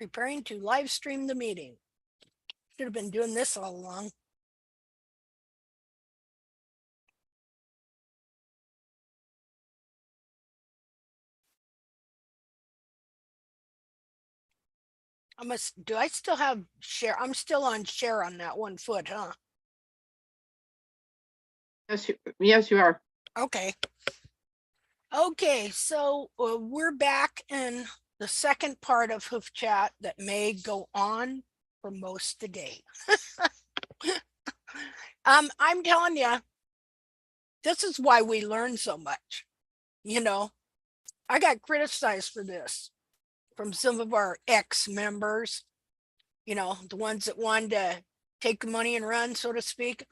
Preparing to live stream the meeting. Should have been doing this all along. Do I still have share? I'm still on share on that 1 foot, huh? Yes, you are. Okay. Okay, so we're back in the second part of Hoof Chat that may go on for most of the day. I'm telling you, this is why we learn so much. You know, I got criticized for this from some of our ex-members, you know, the ones that wanted to take the money and run, so to speak.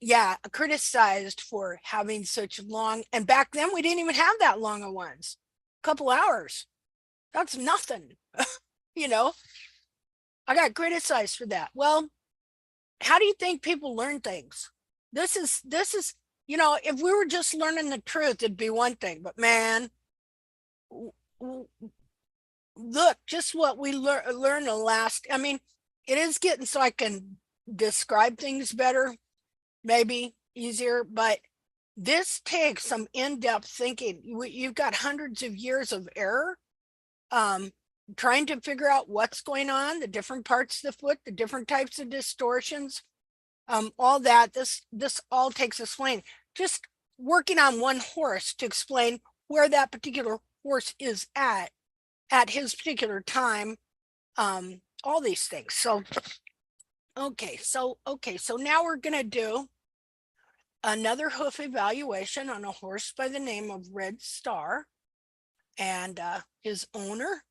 Yeah, criticized for having such long, and back then we didn't even have that long of ones. A couple hours. That's nothing. You know, I got criticized for that. Well, how do you think people learn things? This is, you know, if we were just learning the truth, it'd be one thing, but man, look, just what we learned the last, I mean, it is getting so I can describe things better, maybe easier, but this takes some in-depth thinking. You've got hundreds of years of error, trying to figure out what's going on, the different parts of the foot, the different types of distortions, all that. This all takes explaining. Just working on one horse to explain where that particular horse is at his particular time, all these things. So okay, so now we're gonna do another hoof evaluation on a horse by the name of Red Star, and his owner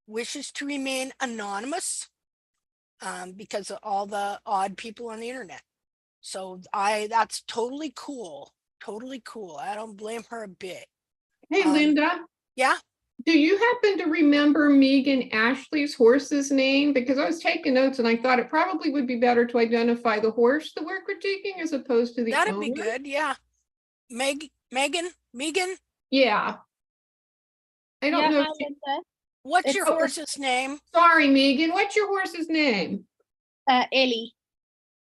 wishes to remain anonymous because of all the odd people on the internet. So that's totally cool. Totally cool. I don't blame her a bit. Hey, Linda. Yeah. Do you happen to remember Megan Ashley's horse's name? Because I was taking notes and I thought it probably would be better to identify the horse that we're critiquing as opposed to the owner. That'd be good. Yeah. Megan? Yeah. I don't know. What's your horse's name? Sorry, Megan. What's your horse's name? Ellie.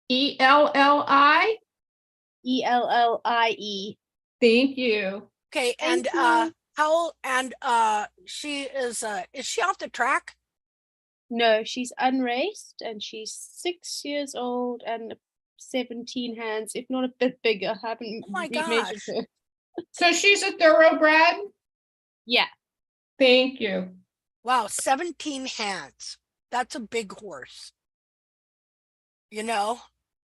E-L-L-I? E-L-L-I-E. Thank you. Okay, and how, and she is she off the track? No, she's unraced and she's 6 years old and 17 hands, if not a bit bigger. I haven't measured her. So she's a thoroughbred? Yeah. Thank you. Wow, 17 hands. That's a big horse. You know?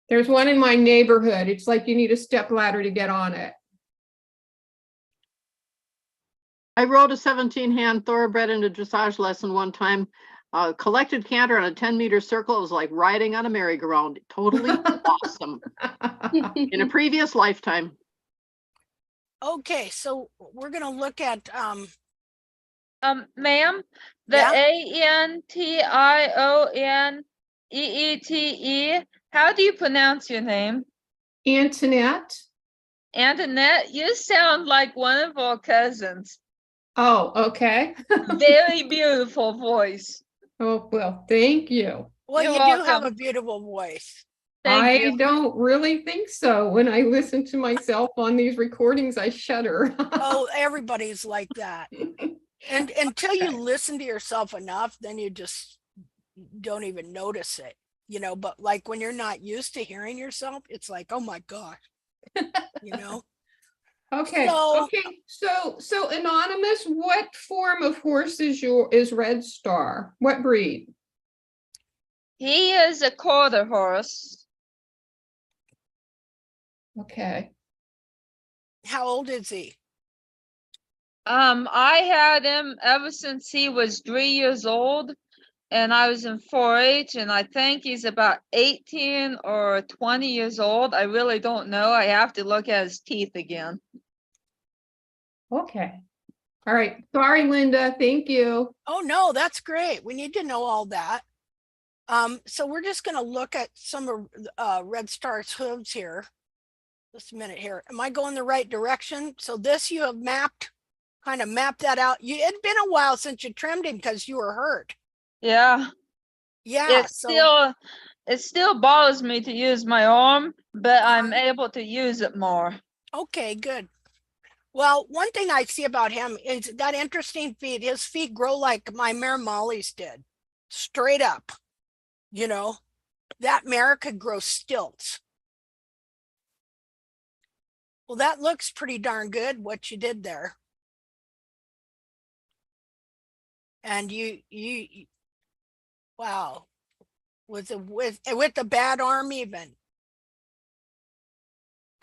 There's one in my neighborhood. It's like you need a step ladder to get on it. I rode a 17-hand thoroughbred in a dressage lesson one time. Collected canter on a 10-meter circle. It was like riding on a merry-go-round. Totally awesome. In a previous lifetime. Okay, so we're gonna look at ma'am, the Antioneete. How do you pronounce your name? Antoinette. Antoinette, you sound like one of our cousins. Oh, okay. Very beautiful voice. Oh, well, thank you. Well, You're you welcome. do have a beautiful voice. Thank you. I don't really think so. When I listen to myself on these recordings, I shudder. Oh, everybody's like that. And until you listen to yourself enough, then you just don't even notice it, you know. But like when you're not used to hearing yourself, it's like, oh my gosh, you know. Okay. So, So anonymous, what form of horse is Red Star? What breed? He is a quarter horse. Okay. how old is he? I had him ever since he was 3 years old, and I was in 4-H, and I think he's about 18 or 20 years old. I really don't know. I have to look at his teeth again. Okay. All right. Sorry, Linda. Thank you. Oh no, that's great. We need to know all that. So we're just going to look at some of Red Star's hooves here. Just a minute here. Am I going the right direction? So this you have mapped kind of map that out. It'd been a while since you trimmed him because you were hurt. Yeah, Yeah, it still bothers me to use my arm, but I'm Uh-huh. able to use it more. Okay, good. Well, one thing I see about him is got interesting feet. His feet grow like my mare Molly's did, straight up. You know, that mare could grow stilts. Well, that looks pretty darn good what you did there. And wow, with the bad arm even.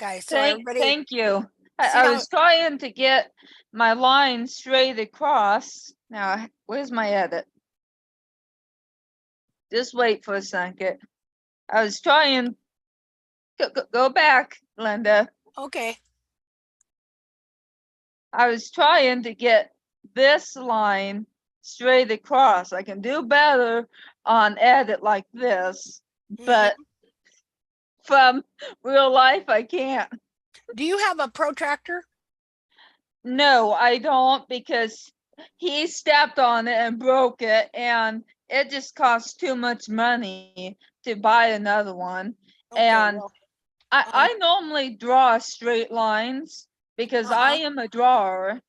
Okay, so everybody Thank you. see I how was trying to get my line straight across. Now, where's my edit? Just wait for a second. I was trying. Go back, Linda. okay. I was trying to get this line straight across. I can do better on edit like this, but from real life, I can't. Do you have a protractor? No, I don't, because he stepped on it and broke it, and it just costs too much money to buy another one. Okay, And well, I normally draw straight lines because I uh-huh, am a drawer, uh-huh.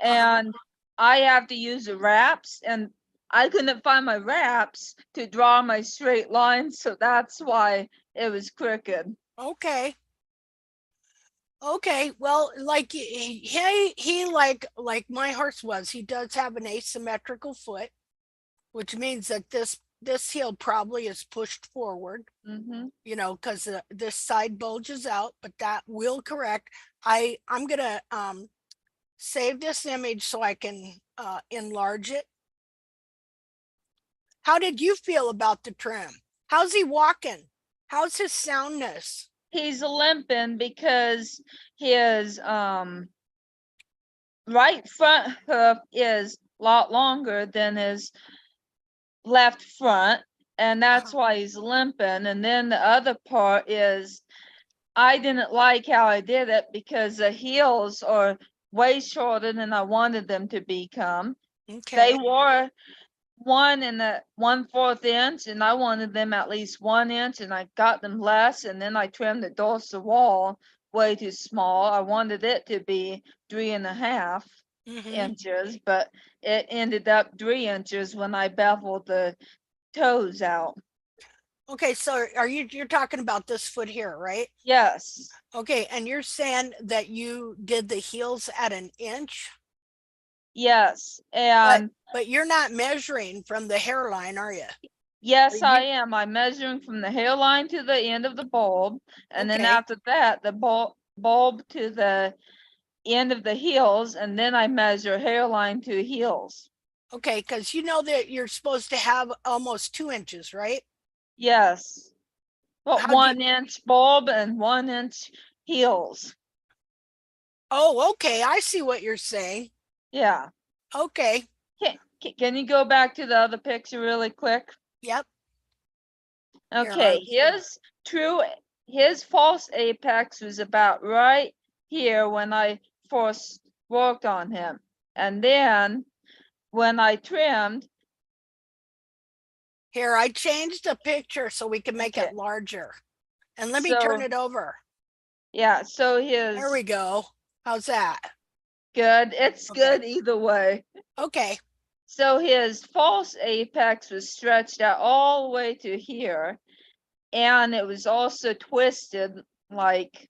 and I have to use the wraps, and I couldn't find my wraps to draw my straight lines, so that's why it was crooked. Okay. Okay, well, like he like my horse was, he does have an asymmetrical foot, which means that this heel probably is pushed forward, Mm-hmm. you know, because this side bulges out, but that will correct. I'm gonna save this image so I can enlarge it. How did you feel about the trim? How's he walking? How's his soundness? He's limping because his right front hoof is a lot longer than his left front, and that's why he's limping. And then the other part is I didn't like how I did it because the heels are way shorter than I wanted them to become. They Okay. were 1 1/4 inch, and I wanted them at least 1 inch, and I got them less, and then I trimmed the dorsal wall way too small. I wanted it to be 3 1/2 Mm-hmm. inches, but it ended up 3 inches when I beveled the toes out. Okay, so you're talking about this foot here, right? Yes, Okay, and you're saying that you did the heels at an inch, yes, but and but you're not measuring from the hairline, are you? yes, I You am. I'm measuring from the hairline to the end of the bulb, and then okay, after that, the bulb to the end of the heels, and then I measure hairline to heels. okay, because you know that you're supposed to have almost 2 inches, right? Yes. Well, How do you? 1 inch bulb and 1 inch heels. Oh, okay, I see what you're saying. Yeah. Okay, Can you go back to the other picture really quick? yep. Here, Okay, his false apex was about right here when I first worked on him. And then when I trimmed, here, I changed the picture so we can make okay, it larger. And let me turn so it over. yeah, so There we go. How's that? good. It's Okay. good either way. Okay. So his false apex was stretched out all the way to here, and it was also twisted like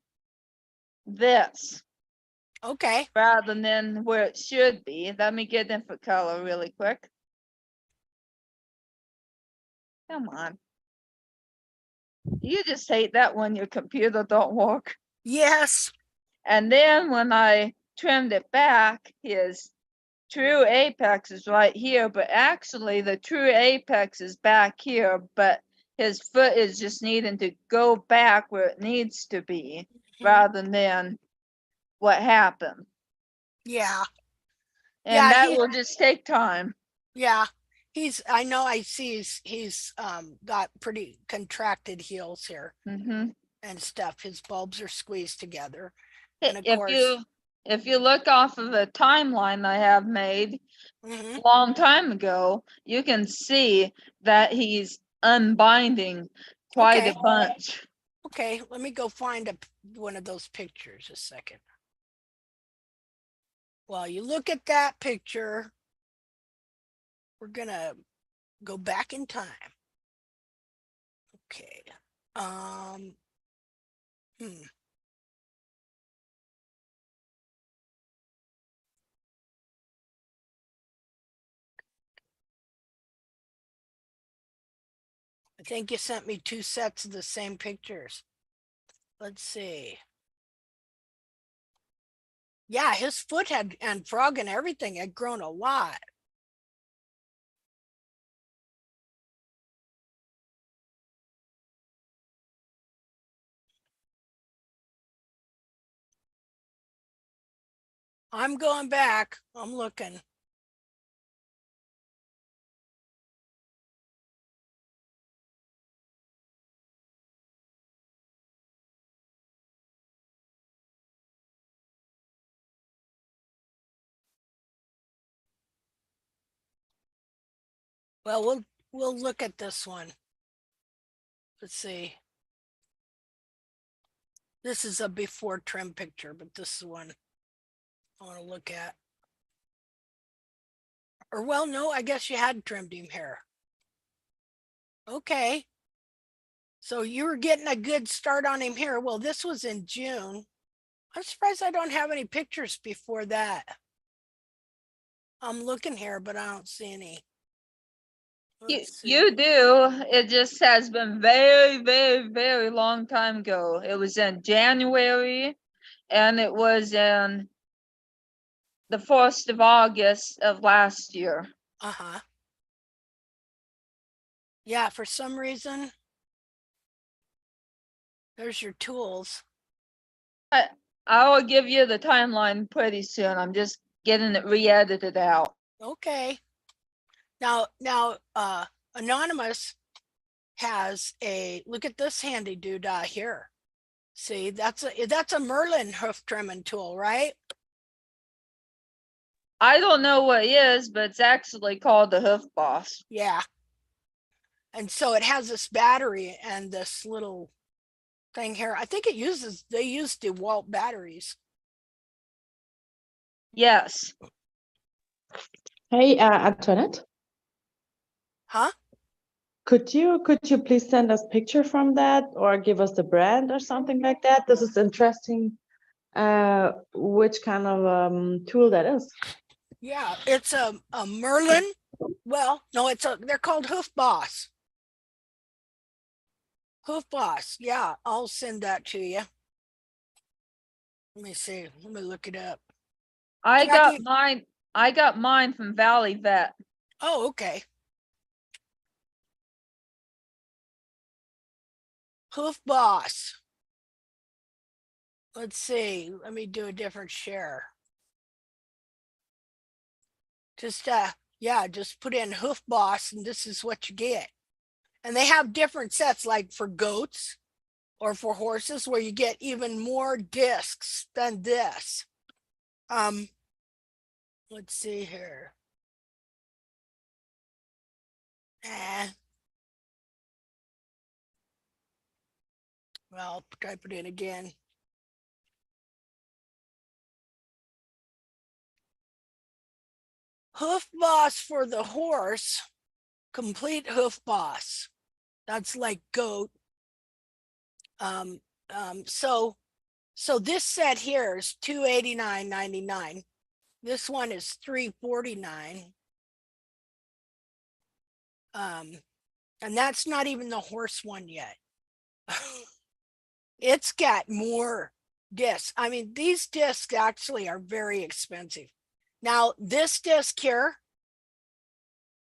this Okay. rather than where it should be. Let me get them for color really quick. Come on. You just hate that when your computer don't work. Yes. And then when I trimmed it back, his true apex is right here, but actually the true apex is back here, but his foot is just needing to go back where it needs to be rather than what happened. Yeah. And Yeah. that will just take time. Yeah. I know I see he's got pretty contracted heels here Mm-hmm. and stuff. His bulbs are squeezed together. And of If course, you if you look off of the timeline I have made Mhm. a long time ago, you can see that he's unbinding quite Okay. a bunch. Okay, let me go find one of those pictures a second. While you look at that picture, we're gonna go back in time. Okay. Hmm. I think you sent me 2 sets of the same pictures. Let's see. Yeah, his foot had, and frog and everything had grown a lot. I'm going back. I'm looking. Well, we'll look at this one. Let's see. This is a before trim picture, but this is one I want to look at. Or well, no, I guess you had trimmed him hair. Okay. So you were getting a good start on him here. Well, this was in June. I'm surprised I don't have any pictures before that. I'm looking here, but I don't see any. Let's see. You do. It just has been very, very, very long time ago. It was in January, and it was in the 1st of August of last year. Uh-huh. Yeah, for some reason, there's your tools. I will give you the timeline pretty soon. I'm just getting it re-edited out. Okay. Now, Anonymous has a, look at this handy doodah here. See, that's a Merlin hoof trimming tool, right? I don't know what it is, but it's actually called the Hoof Boss. Yeah. And so it has this battery and this little thing here. I think they use DeWalt batteries. Yes. Hey, Antoinette, Huh? could you please send us picture from that or give us the brand or something like that? This is interesting. Which kind of tool that is? Yeah, it's a Merlin. Well, no, they're called Hoof Boss. Hoof Boss. Yeah, I'll send that to you. Let me see. Let me look it up. I Jackie- got mine from Valley Vet. Oh, okay. Hoof Boss. Let's see. Let me do a different share. Just yeah, just put in Hoof Boss and this is what you get. And they have different sets like for goats or for horses where you get even more discs than this. Let's see here. Well, I'll type it in again. Hoof Boss for the horse, complete Hoof Boss. That's like goat. So this set here is $289.99. This one is $349. And that's not even the horse one yet. It's got more discs. I mean, these discs actually are very expensive. Now, this disc here,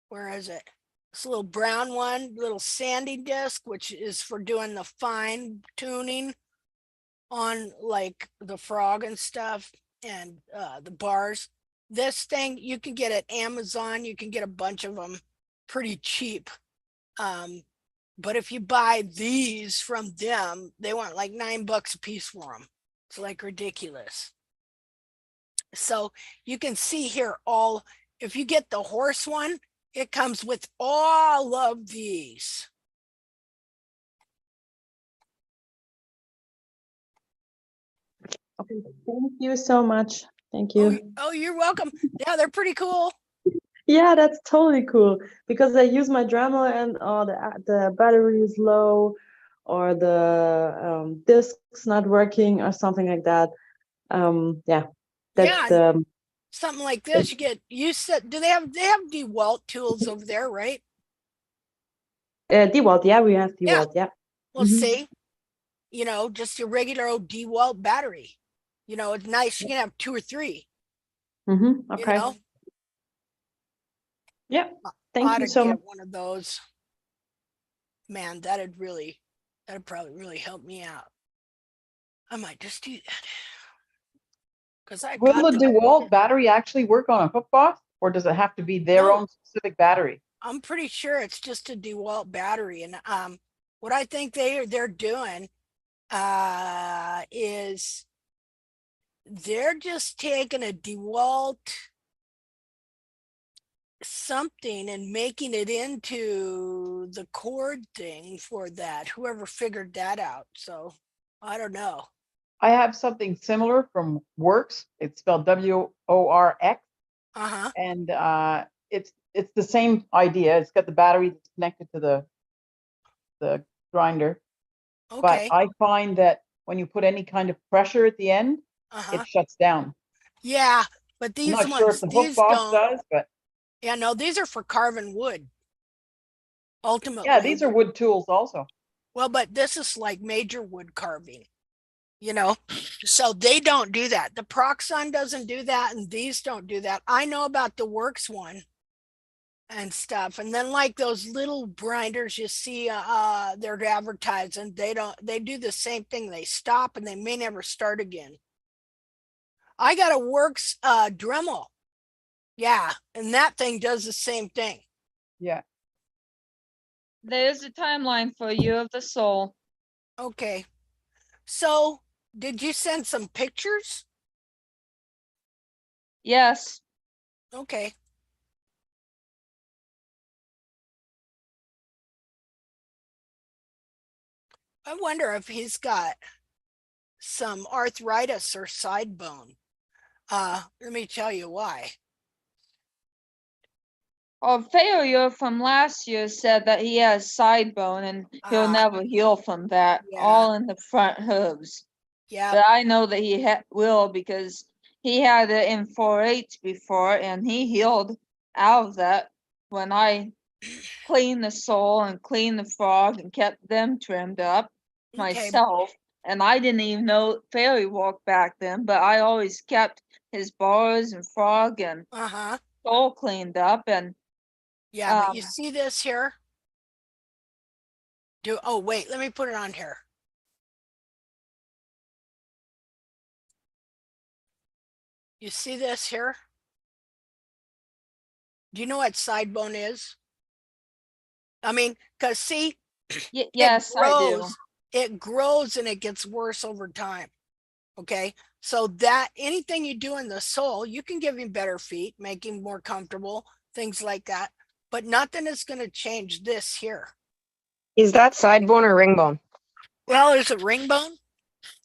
where is it? This little brown one, little sandy disc, which is for doing the fine tuning on like the frog and stuff and the bars. This thing you can get at Amazon. You can get a bunch of them pretty cheap. But if you buy these from them, they want like $9 a piece for them. It's like ridiculous. So you can see here all, if you get the horse one, it comes with all of these. Okay, thank you so much. Thank Oh, you. oh, you're welcome. Yeah, they're pretty cool. Yeah, that's totally cool because I use my Dremel and the battery is low or the disk's not working or something like that. Yeah, that's Yeah, the something like this. You said, do they have DeWalt tools over there, right? DeWalt. Yeah, we have Yeah. DeWalt. Yeah. Well, Mhm. see, just your regular old DeWalt battery. It's nice. You can have 2 or 3, you Okay. know. Yeah. Thank Ought you to so much. get one of those. Man, that'd probably really help me out. I might just do that. Because I Will got the DeWalt battery actually work on a hook box, or does it have to be their No. own specific battery? I'm pretty sure it's just a DeWalt battery. And what I think they're doing is they're just taking a DeWalt something and making it into the cord thing for that. Whoever figured that out. So I don't know. I have something similar from Works. It's spelled WORX, Uh-huh. and it's the same idea. It's got the battery that's connected to the grinder, but Okay. I find that when you put any kind of pressure at the end, Uh-huh. it shuts down. Yeah, but I'm these not sure if ones, the hook these box don't. does, but Yeah, no, these are for carving wood. Ultimately. yeah, these are wood tools also. Well, but this is like major wood carving, so they don't do that. The Proxon doesn't do that, and these don't do that. I know about the Works one and stuff. And then like those little grinders you see they're advertising, they do the same thing. They stop and they may never start again. I got a Works Dremel. Yeah, and that thing does the same thing. Yeah. There's a timeline for you of the soul. Okay. So, did you send some pictures? Yes. Okay. I wonder if he's got some arthritis or side bone. Let me tell you why. Failure from last year said that he has side bone and he'll never heal from that. Yeah. All in the front hooves. Yeah. But I know that he will because he had it in 4-H before and he healed out of that when I cleaned the sole and cleaned the frog and kept them trimmed up myself. And I didn't even know fairy walk back then, but I always kept his bars and frog and sole cleaned up. And yeah, but you see this here? Oh wait, let me put it on here. You see this here? Do you know what side bone is? I mean, because see, yes, I do. It grows and it gets worse over time. Okay. So that anything you do in the sole, you can give him better feet, make him more comfortable, things like that. But nothing is going to change this here. Is that side bone or ring bone? Well, is it ring bone?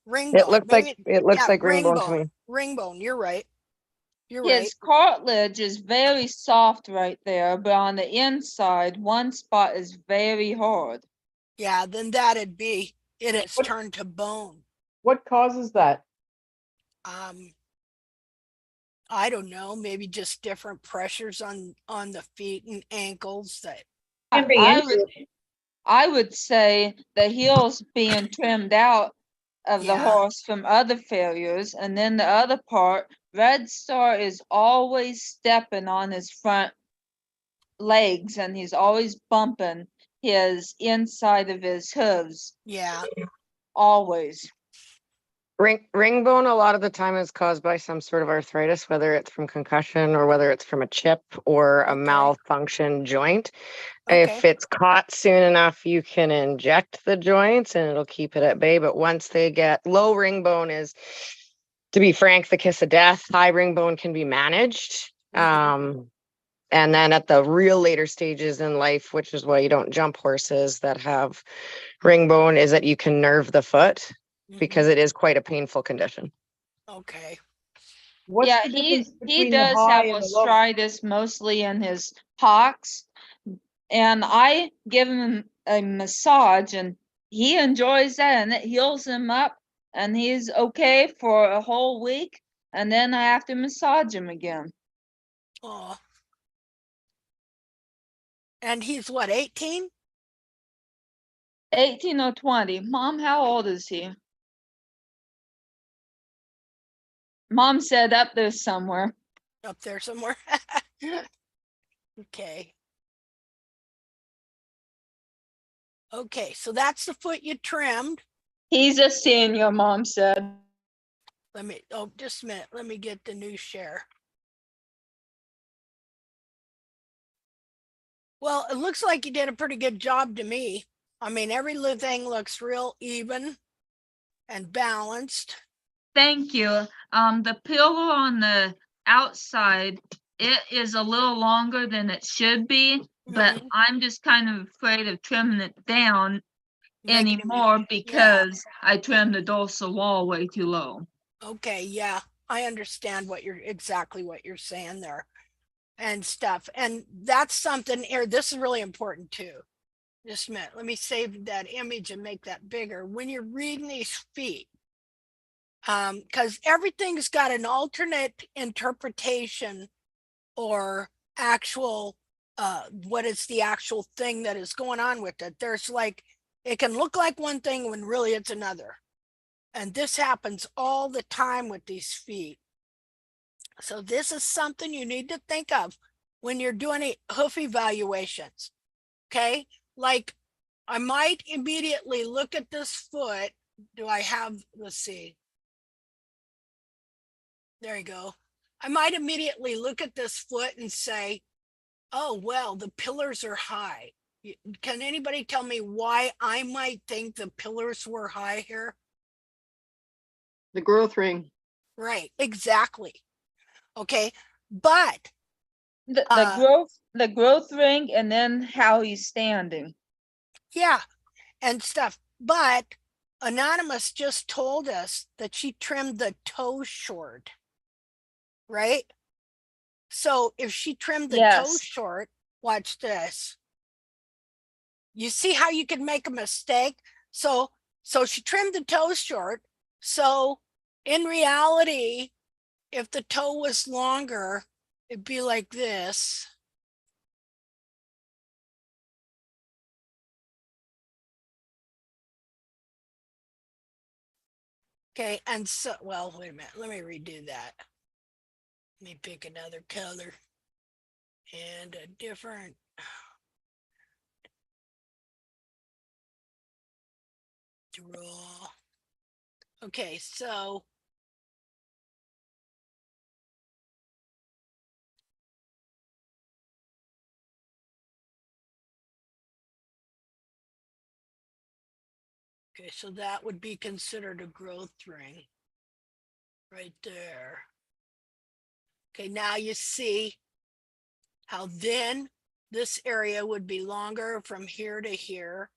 Ring bone. It looks like ring bone to me. Ring bone. You're right. You're His right. cartilage is very soft right there, but on the inside, one spot is very hard. Yeah, then that'd be it. It's turned to bone. What causes that? I don't know. Maybe just different pressures on the feet and ankles. That I would say the heels being trimmed out of the horse from other failures, and then the other part, Red Star is always stepping on his front legs, and he's always bumping his inside of his hooves. Yeah. Always. Ring bone a lot of the time is caused by some sort of arthritis, whether it's from concussion or whether it's from a chip or a malfunction joint. If it's caught soon enough, you can inject the joints and it'll keep it at bay. But once they get low, ring bone is to be frank, the kiss of death, high ring bone can be managed. And then at the real later stages in life, which is why you don't jump horses that have ring bone, is that you can nerve the foot because it is quite a painful condition. Okay. What's Yeah, the he difference he between the does high have and the low? arthritis mostly in his hocks, and I give him a massage, and he enjoys that, and it heals him up, and he's okay for a whole week, and then I have to massage him again. Oh. And he's what, 18? 18 or 20. Mom, how old is he? Mom said up there somewhere. Up there somewhere. Okay. Okay, so that's the foot you trimmed. He's a senior, Mom said. Let me, oh, just a minute. Let me get the new share. Well, it looks like you did a pretty good job to me. I mean, every little thing looks real even and balanced. Thank you. The pillow on the outside, it is a little longer than it should be, but I'm just kind of afraid of trimming it down Making it- anymore because I trimmed the dorsal wall way too low. Okay, yeah, I understand exactly what you're saying there and stuff. And that's something here. This is really important too. Just a minute. Let me save that image and make that bigger. When you're reading these feet, because everything's got an alternate interpretation or actual what is the actual thing that is going on with it. There's like, it can look like one thing when really it's another. And this happens all the time with these feet. So this is something you need to think of when you're doing hoof evaluations. Okay, like I might immediately look at this foot. Do I have, let's see. There you go. I might immediately look at this foot and say, oh, well, the pillars are high. Can anybody tell me why I might think the pillars were high here? The growth ring. Right, exactly. Okay, but The growth ring, and then how he's standing. yeah, and stuff. But Anonymous just told us that she trimmed the toe short, right? So if she trimmed the toe short, watch this. You see how you can make a mistake? So she trimmed the toe short. So in reality, if the toe was longer, it'd be like this. Okay, and so, well, wait a minute, let me redo that. Let me pick another color and a different. Draw. Okay, so okay, so that would be considered a growth ring right there. Okay, now you see how then this area would be longer from here to here,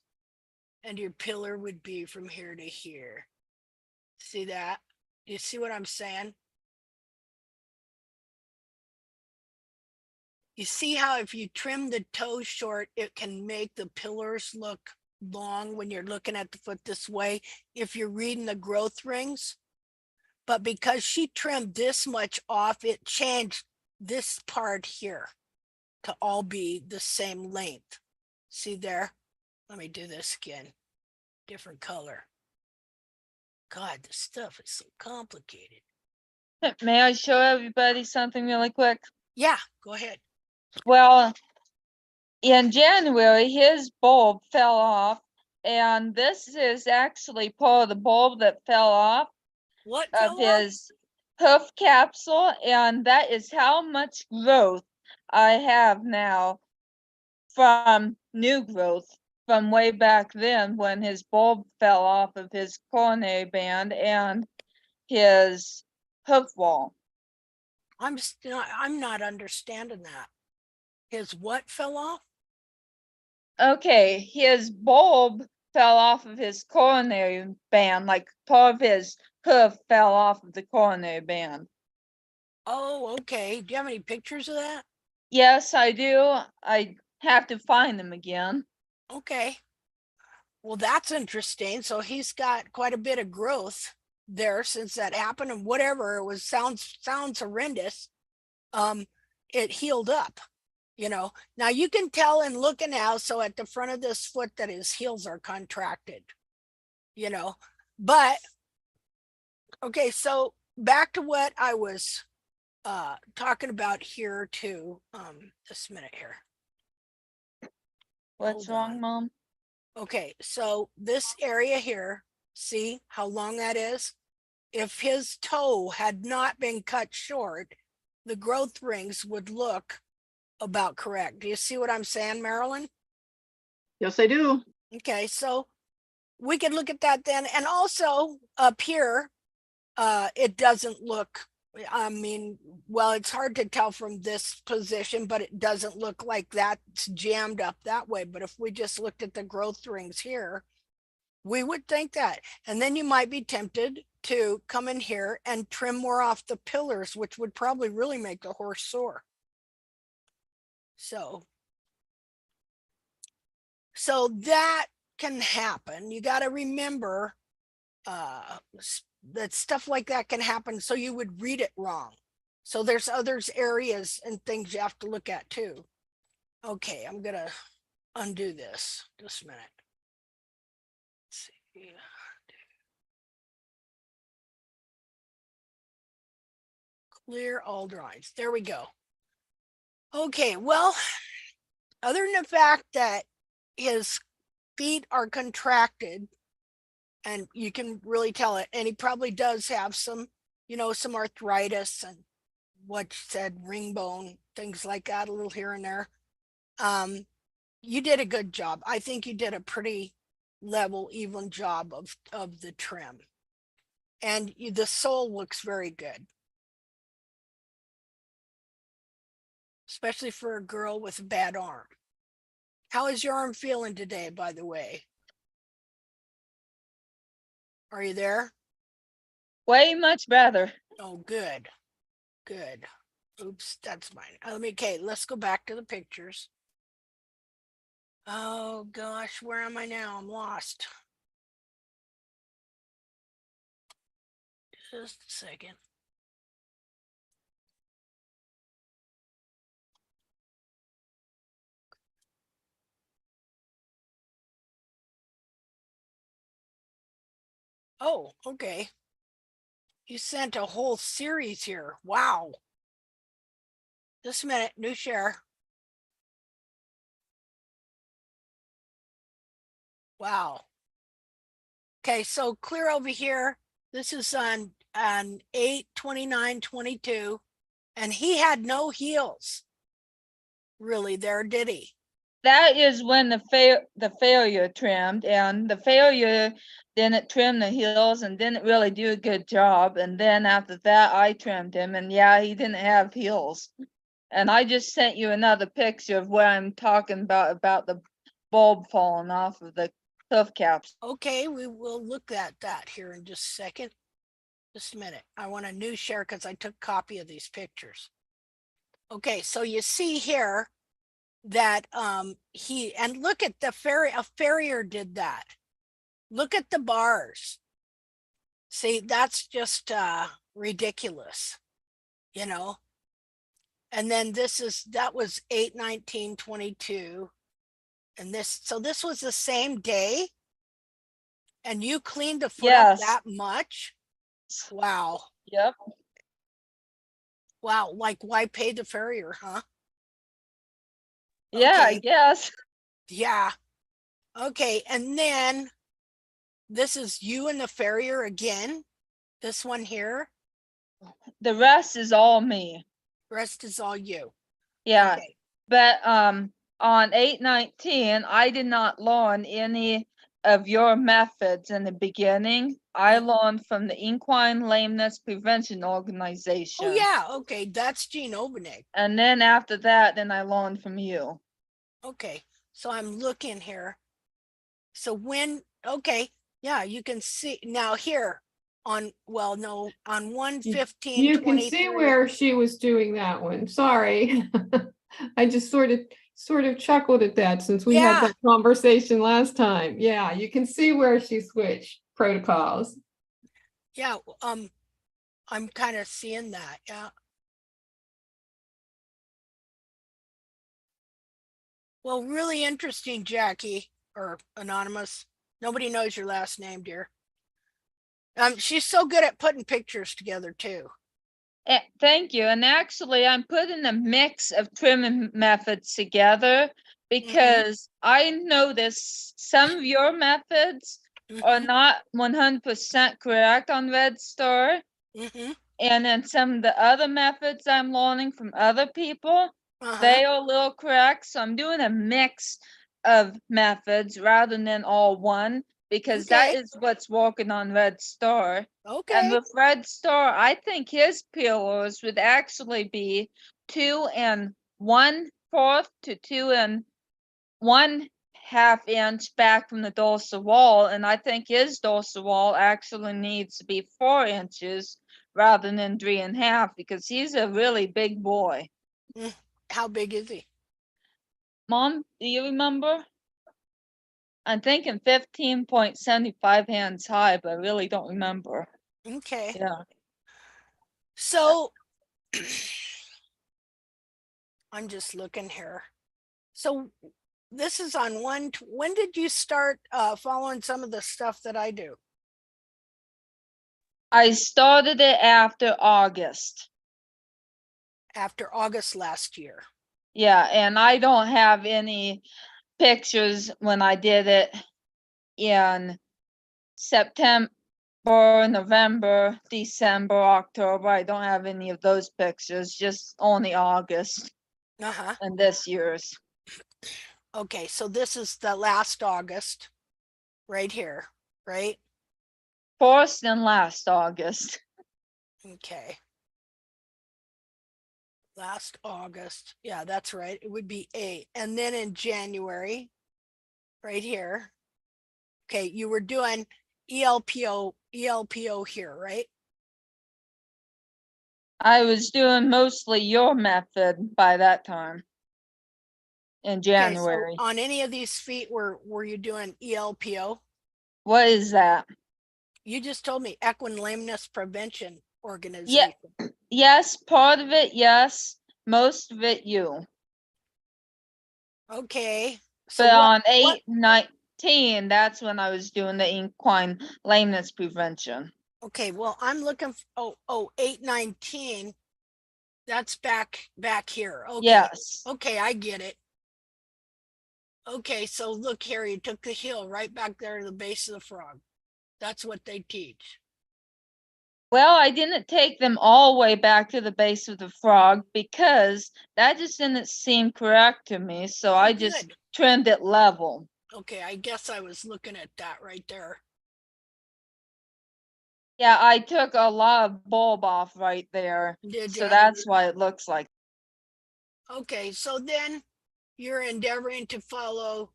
and your pillar would be from here to here. See that? You see what I'm saying? You see how if you trim the toe short, it can make the pillars look long when you're looking at the foot this way, if you're reading the growth rings. But because she trimmed this much off, it changed this part here to all be the same length. See there? Let me do this again. Different color. God, this stuff is so complicated. May I show everybody something really quick? Yeah, go ahead. Well, in January, his bulb fell off, and this is actually part of the bulb that fell off. What of his hoof capsule, and that is how much growth I have now from new growth from way back then when his bulb fell off of his coronary band and his hoof wall. I'm not understanding that. His what fell off? Okay, his bulb fell off of his coronary band, like part of his hoof fell off of the coronary band. Oh, okay. Do you have any pictures of that? Yes, I do. I have to find them again. Okay. Well, that's interesting. So he's got quite a bit of growth there since that happened, and whatever it was sounds horrendous. It healed up, you know. Now you can tell in looking now, so at the front of this foot that his heels are contracted, you know. But okay, so back to what I was talking about here too. Just a minute here. What's Hold wrong, on. Mom? Okay, so this area here, see how long that is? If his toe had not been cut short, the growth rings would look about correct. Do you see what I'm saying, Marilyn? Yes, I do. Okay, so we could look at that then. And also up here, it doesn't look, I mean, well, it's hard to tell from this position, but it doesn't look like that's jammed up that way. But if we just looked at the growth rings here, we would think that. And then you might be tempted to come in here and trim more off the pillars, which would probably really make the horse sore. So that can happen. You got to remember that stuff like that can happen. So you would read it wrong. So there's others areas and things you have to look at too. Okay, I'm gonna undo this just a minute. Let's see. Clear all drawings. There we go. Okay, well, other than the fact that his feet are contracted, and you can really tell it, and he probably does have some, you know, some arthritis and what you said, ring bone, things like that, a little here and there. You did a good job. I think you did a pretty level, even job of the trim. And the sole looks very good. Especially for a girl with a bad arm. How is your arm feeling today, by the way? Are you there? Way much better. Oh, good. Good. Oops, that's mine. Okay, let's go back to the pictures. Oh gosh, where am I now? I'm lost. Just a second. Oh, okay. You sent a whole series here. Wow. Just a minute, new share. Wow. Okay, so clear over here. This is on 8/29/22, and he had no heels. Really, there, did he? That is when the failure trimmed, and the failure didn't trim the heels and didn't really do a good job. And then after that, I trimmed him, and yeah, he didn't have heels. And I just sent you another picture of where I'm talking about the bulb falling off of the hoof caps. Okay, we will look at that here in just a second. Just a minute. I want a new share because I took a copy of these pictures. Okay, so you see here that and look at a farrier did that. Look at the bars. See, that's just ridiculous, you know. And then that was 8/19/22, and this was the same day, and you cleaned the foot up that much. Wow. Yep. Wow, like why pay the farrier, huh? Yeah, I Okay. guess. Yeah. Okay, and then this is you and the farrier again. This one here. The rest is all me. Rest is all you. Yeah. Okay. But on 8/19, I did not learn any of your methods in the beginning, I learned from the Equine Lameness Prevention Organization. Oh, yeah. Okay. That's Gene Obenek. And then after that, then I learned from you. Okay. So I'm looking here. So when, okay. Yeah, you can see now here on, well, no, on 115. You can see where she was doing that one. Sorry. I just sort of chuckled at that since we had Yeah. that conversation last time. Yeah, you can see where she switched protocols. Yeah. I'm kind of seeing that. Yeah. Well, really interesting, Jackie, or Anonymous. Nobody knows your last name, dear. She's so good at putting pictures together too. Thank you. And actually, I'm putting a mix of trimming methods together because I noticed some of your methods are not 100% correct on Red Star. And then some of the other methods I'm learning from other people, they are a little correct. So I'm doing a mix of methods rather than all one, because that is what's working on Red Star. And with Red Star, I think his pillars would actually be 2 1/4 to 2 1/2 inch back from the dorsal wall. And I think his dorsal wall actually needs to be 4 inches rather than 3.5, because he's a really big boy. How big is he? Mom, do you remember? I'm thinking 15.75 hands high, but I really don't remember. Okay. Yeah. So I'm just looking here. So this is on one. When did you start following some of the stuff that I do? I started it after August. After August last year. Yeah, and I don't have any pictures when I did it in September, November, December, October. I don't have any of those pictures, just only August and this year's. Okay, so this is the last August right here, right? First and last August. Okay. Last August. Yeah, that's right. It would be 8. And then in January, right here. Okay, you were doing ELPO here, right? I was doing mostly your method by that time in January. Okay, so on any of these feet were you doing ELPO? What is that? You just told me Equine Lameness Prevention Organization. Yeah, yes, part of it, yes. Most of it, you. Okay. So but on 8/19, that's when I was doing the equine lameness prevention. Okay, well, I'm looking for 8/19. That's back here. Okay. Yes. Okay, I get it. Okay, so look here, you took the heel right back there to the base of the frog. That's what they teach. Well, I didn't take them all the way back to the base of the frog because that just didn't seem correct to me. So I just trimmed it level. Okay, I guess I was looking at that right there. Yeah, I took a lot of bulb off right there. So that's why it looks like. Okay, so then you're endeavoring to follow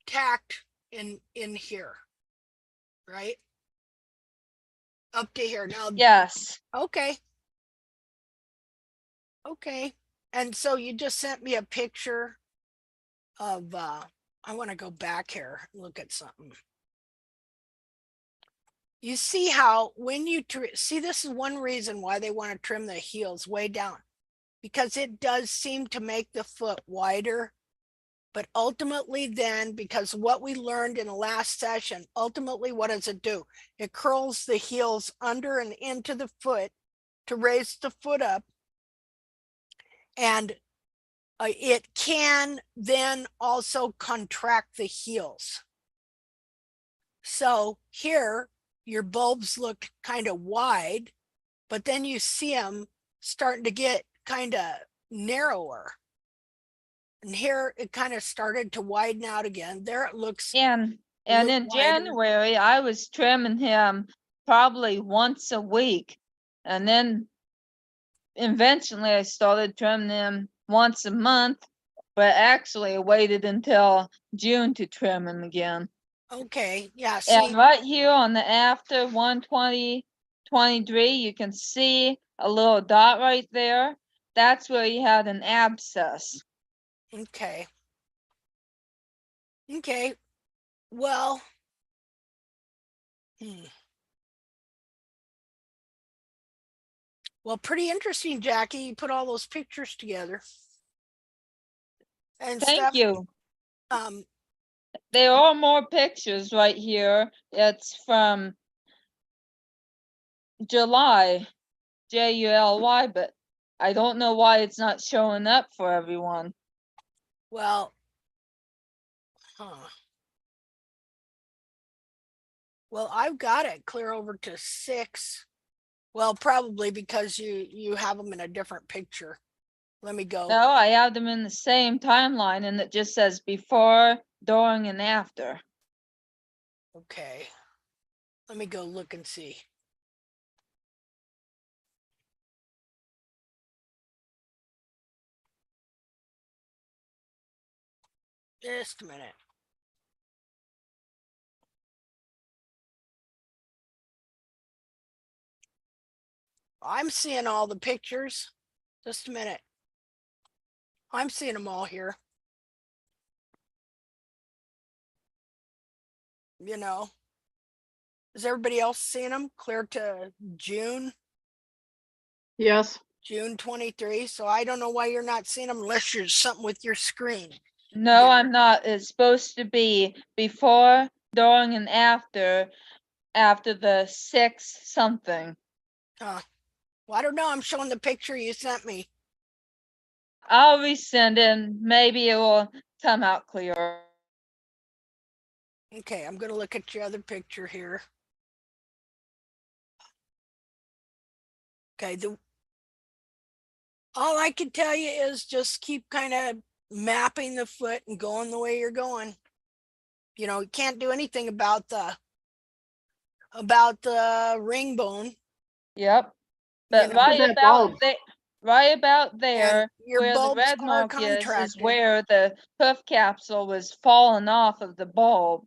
tact in here, right? Up to here now. Yes. Okay. Okay. And so you just sent me a picture of I want to go back here and look at something. You see how when you see, this is one reason why they want to trim the heels way down, because it does seem to make the foot wider. But ultimately then, because what we learned in the last session, ultimately, what does it do? It curls the heels under and into the foot to raise the foot up. And it can then also contract the heels. So here, your bulbs look kind of wide, but then you see them starting to get kind of narrower. And here it kind of started to widen out again. There it looks. And And look in wider. January, I was trimming him probably once a week. And then eventually I started trimming him once a month, but actually I waited until June to trim him again. Okay, yeah, And see, right here on the after 120/23, you can see a little dot right there. That's where he had an abscess. okay. Okay, well. Well, pretty interesting, Jackie. You put all those pictures together. And Thank stuff. you. Um, There are more pictures right here. It's from July, July, but I don't know why it's not showing up for everyone. well, well, I've got it clear over to 6. Well, probably because you have them in a different picture. Let me go. No, I have them in the same timeline and it just says before, during, and after. Okay. Let me go look and see. Just a minute. I'm seeing all the pictures. Just a minute. I'm seeing them all here. You know, is everybody else seeing them clear to June? Yes. June 23. So I don't know why you're not seeing them unless you're something with your screen. No, Yeah. I'm not. It's supposed to be before, during, and after the 6 something. Well, I don't know. I'm showing the picture you sent me. I'll resend it. Maybe it will come out clearer. Okay, I'm gonna look at your other picture here. Okay, all I can tell you is just keep kind of mapping the foot and going the way you're going. You know, you can't do anything about the ring bone. Yep. You But know, Look at that bulb. right about and there your where the bulbs red are mark is contracted. where the hoof capsule was falling off of the bulb.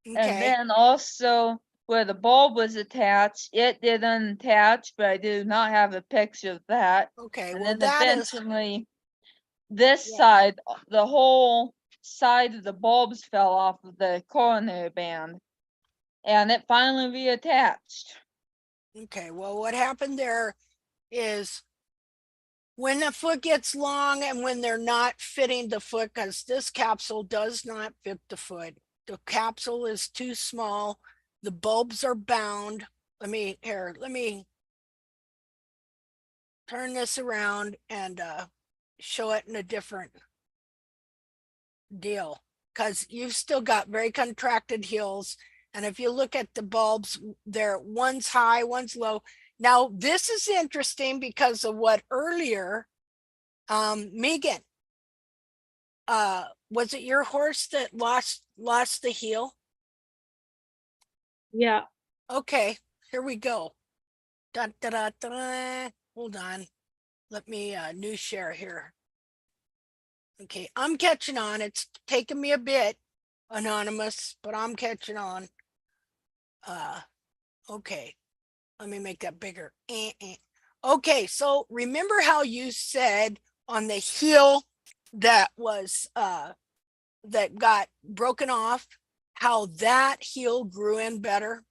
And Okay, then also where the bulb was attached, it didn't attach, but I do not have a picture of that. okay. And Well, then that is, eventually this yeah. side, the whole side of the bulbs fell off of the coronary band. And it finally reattached. Okay, well, what happened there is when the foot gets long and when they're not fitting the foot, because this capsule does not fit the foot. The capsule is too small. The bulbs are bound. Let me turn this around and show it in a different deal, because you've still got very contracted heels. And if you look at the bulbs, one's high, one's low. Now, this is interesting because of what earlier, Megan, was it your horse that lost the heel? Yeah. Okay, here we go. Da, da, da, da. Hold on. Let me new share here. Okay, I'm catching on. It's taken me a bit, anonymous, but I'm catching on. Okay, let me make that bigger. Okay, so remember how you said on the heel that was that got broken off, how that heel grew in better?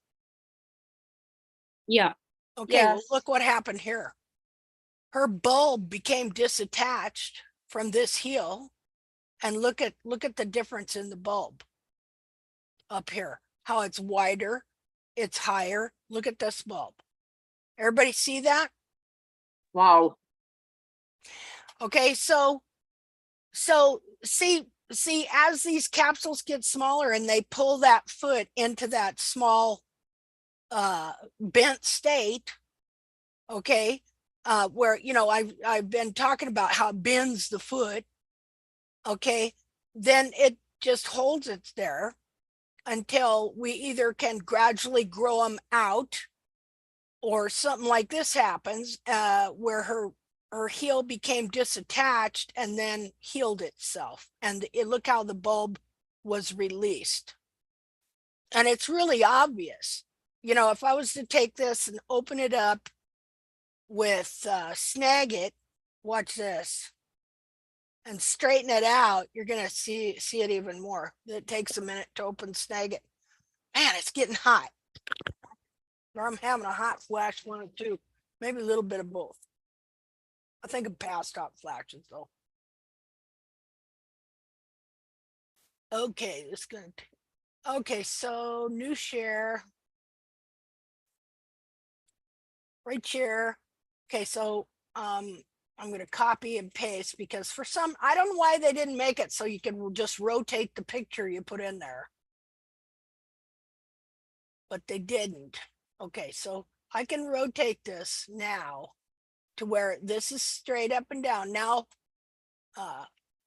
Yeah. Okay, well, Yes. look what happened here. Her bulb became disattached from this heel, and look at the difference in the bulb up here, how it's wider, it's higher. Look at this bulb. Everybody see that? Wow. Okay, so see, as these capsules get smaller and they pull that foot into that small bent state, okay, where, you know, I've been talking about how it bends the foot, okay, then it just holds it there. until we either can gradually grow them out, or something like this happens, where her heel became disattached and then healed itself. And look how the bulb was released. And it's really obvious. You know, if I was to take this and open it up with snag it, watch this, and straighten it out, you're gonna see it even more. It takes a minute to open snag it. Man, it's getting hot. Or I'm having a hot flash, one or two, maybe a little bit of both. I think I'm past hot flashes though. Okay, this is gonna. Okay, so new share. Right here. Okay, so I'm gonna copy and paste, because for some, I don't know why they didn't make it so you can just rotate the picture you put in there. But they didn't. Okay, so I can rotate this now to where this is straight up and down. Now,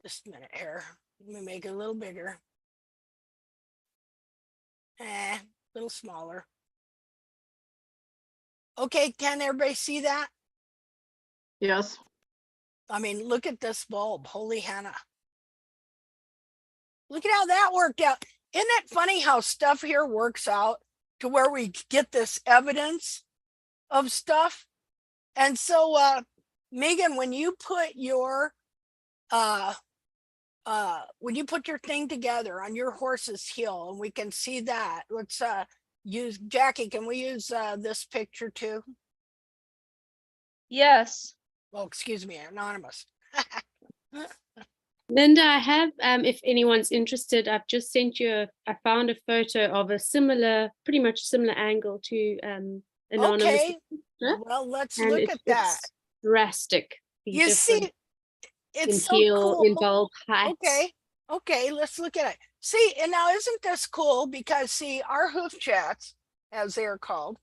just a minute here. Let me make it a little bigger. A little smaller. Okay, can everybody see that? Yes. I mean, look at this bulb. Holy Hannah. Look at how that worked out. Isn't it funny how stuff here works out to where we get this evidence of stuff? And so, Megan, when you put your thing together on your horse's heel, and we can see that, let's use, Jackie, can we use this picture too? Yes. Oh, excuse me, anonymous. Linda, I have, if anyone's interested, I've just sent you, I found a photo of a similar, pretty much similar angle to anonymous. Okay, picture, well, let's and look it's at that. drastic. The You see, difference in it's so heel, cool. in bulb height. Okay, let's look at it. See, and now isn't this cool? Because see, our hoof chats, as they're called,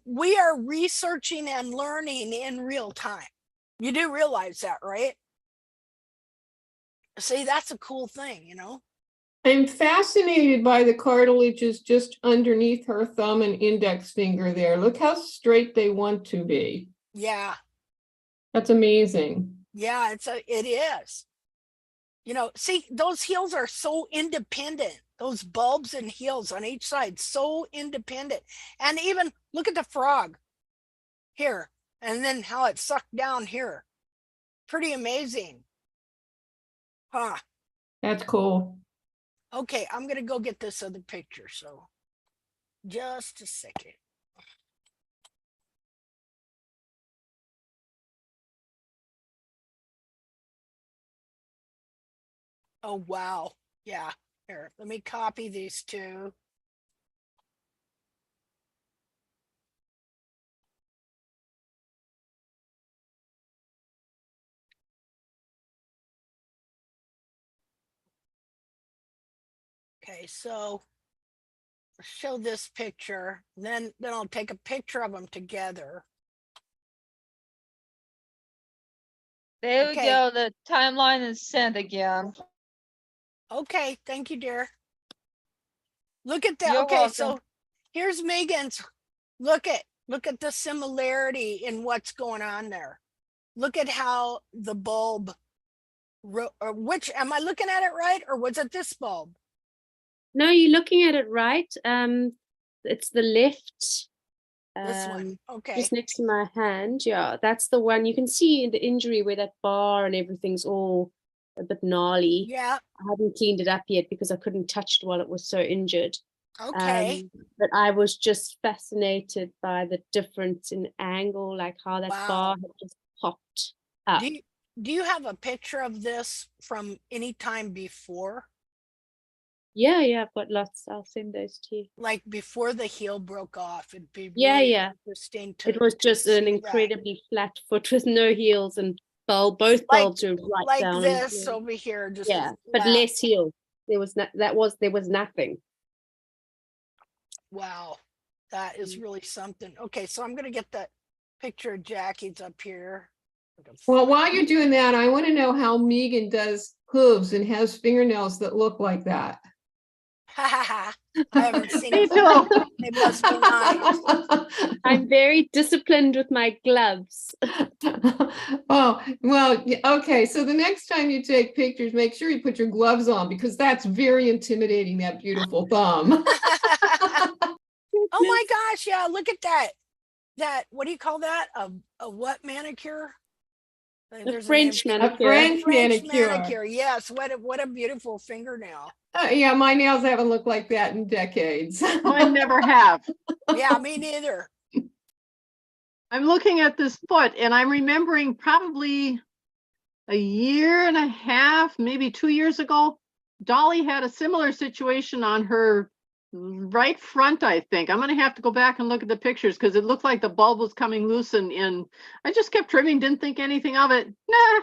we are researching and learning in real time. You do realize that, right? See, that's a cool thing, you know? I'm fascinated by the cartilages just underneath her thumb and index finger there. Look how straight they want to be. Yeah, That's amazing. yeah, it is. You know, see, those heels are so independent. Those bulbs and heels on each side, so independent. And even look at the frog here, and then how it sucked down here. Pretty amazing. Huh. That's cool. Okay, I'm gonna go get this other picture, so just a second. Oh, wow. Yeah, here, let me copy these two. Okay, so show this picture, then I'll take a picture of them together. There we Okay. go. The timeline is sent again. Okay, thank you, dear. Look at that. You're Okay, welcome. so here's Megan's. Look at the similarity in what's going on there. Look at how the bulb, or which, am I looking at it right, or was it this bulb? No, you're looking at it right. It's the left. This one. Okay. Just next to my hand. Yeah, that's the one. You can see the injury where that bar and everything's all a bit gnarly. Yeah. I haven't cleaned it up yet because I couldn't touch it while it was so injured. Okay. But I was just fascinated by the difference in angle, like how that Wow. bar had just popped up. Do you have a picture of this from any time before? Yeah, I've got lots. I'll send those to you. Like before the heel broke off, it'd be Yeah, really yeah. interesting to. It was just an see that. incredibly flat foot with no heels and both bulbs were right Like down. this over here, just Yeah, but flat. less heels. There was nothing. Wow, that is really something. Okay, so I'm gonna get that picture of Jackie's up here. Well, while you're doing that, I want to know how Megan does hooves and has fingernails that look like that. I haven't seen Me them. too. They must be nice. I'm very disciplined with my gloves. Oh, well, okay. So the next time you take pictures, make sure you put your gloves on because that's very intimidating, that beautiful thumb. Oh my gosh, yeah, look at that. What do you call that? A what manicure? A There's French name. A manicure. French French manicure. manicure. Yes, what a beautiful fingernail. Yeah, my nails haven't looked like that in decades. Mine never have. Yeah, me neither. I'm looking at this foot and I'm remembering probably a year and a half, maybe 2 years ago, Dolly had a similar situation on her right front, I think. I'm going to have to go back and look at the pictures because it looked like the bulb was coming loose and I just kept trimming, didn't think anything of it. Nah,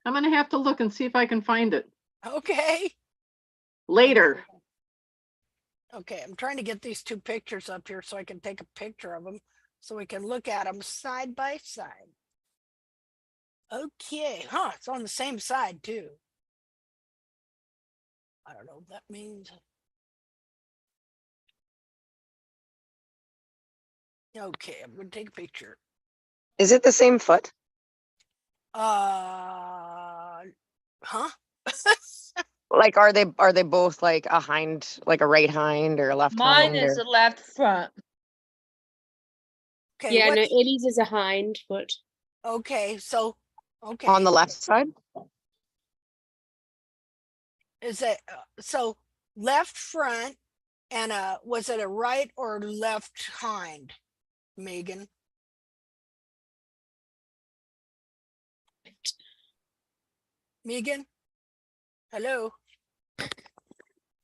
I'm going to have to look and see if I can find it Okay. later. Okay, I'm trying to get these two pictures up here so I can take a picture of them so we can look at them side by side. Okay, it's on the same side too. I don't know what that means. Okay, I'm gonna take a picture. Is it the same foot? Huh? Like, are they both like a hind, like a right hind or a left Mine hind? is Or... the left front. Okay, Yeah, no, what's Ellie's is a hind foot. okay, so okay. On the left side? Is it so left front and was it a right or left hind, Megan? Megan? Hello?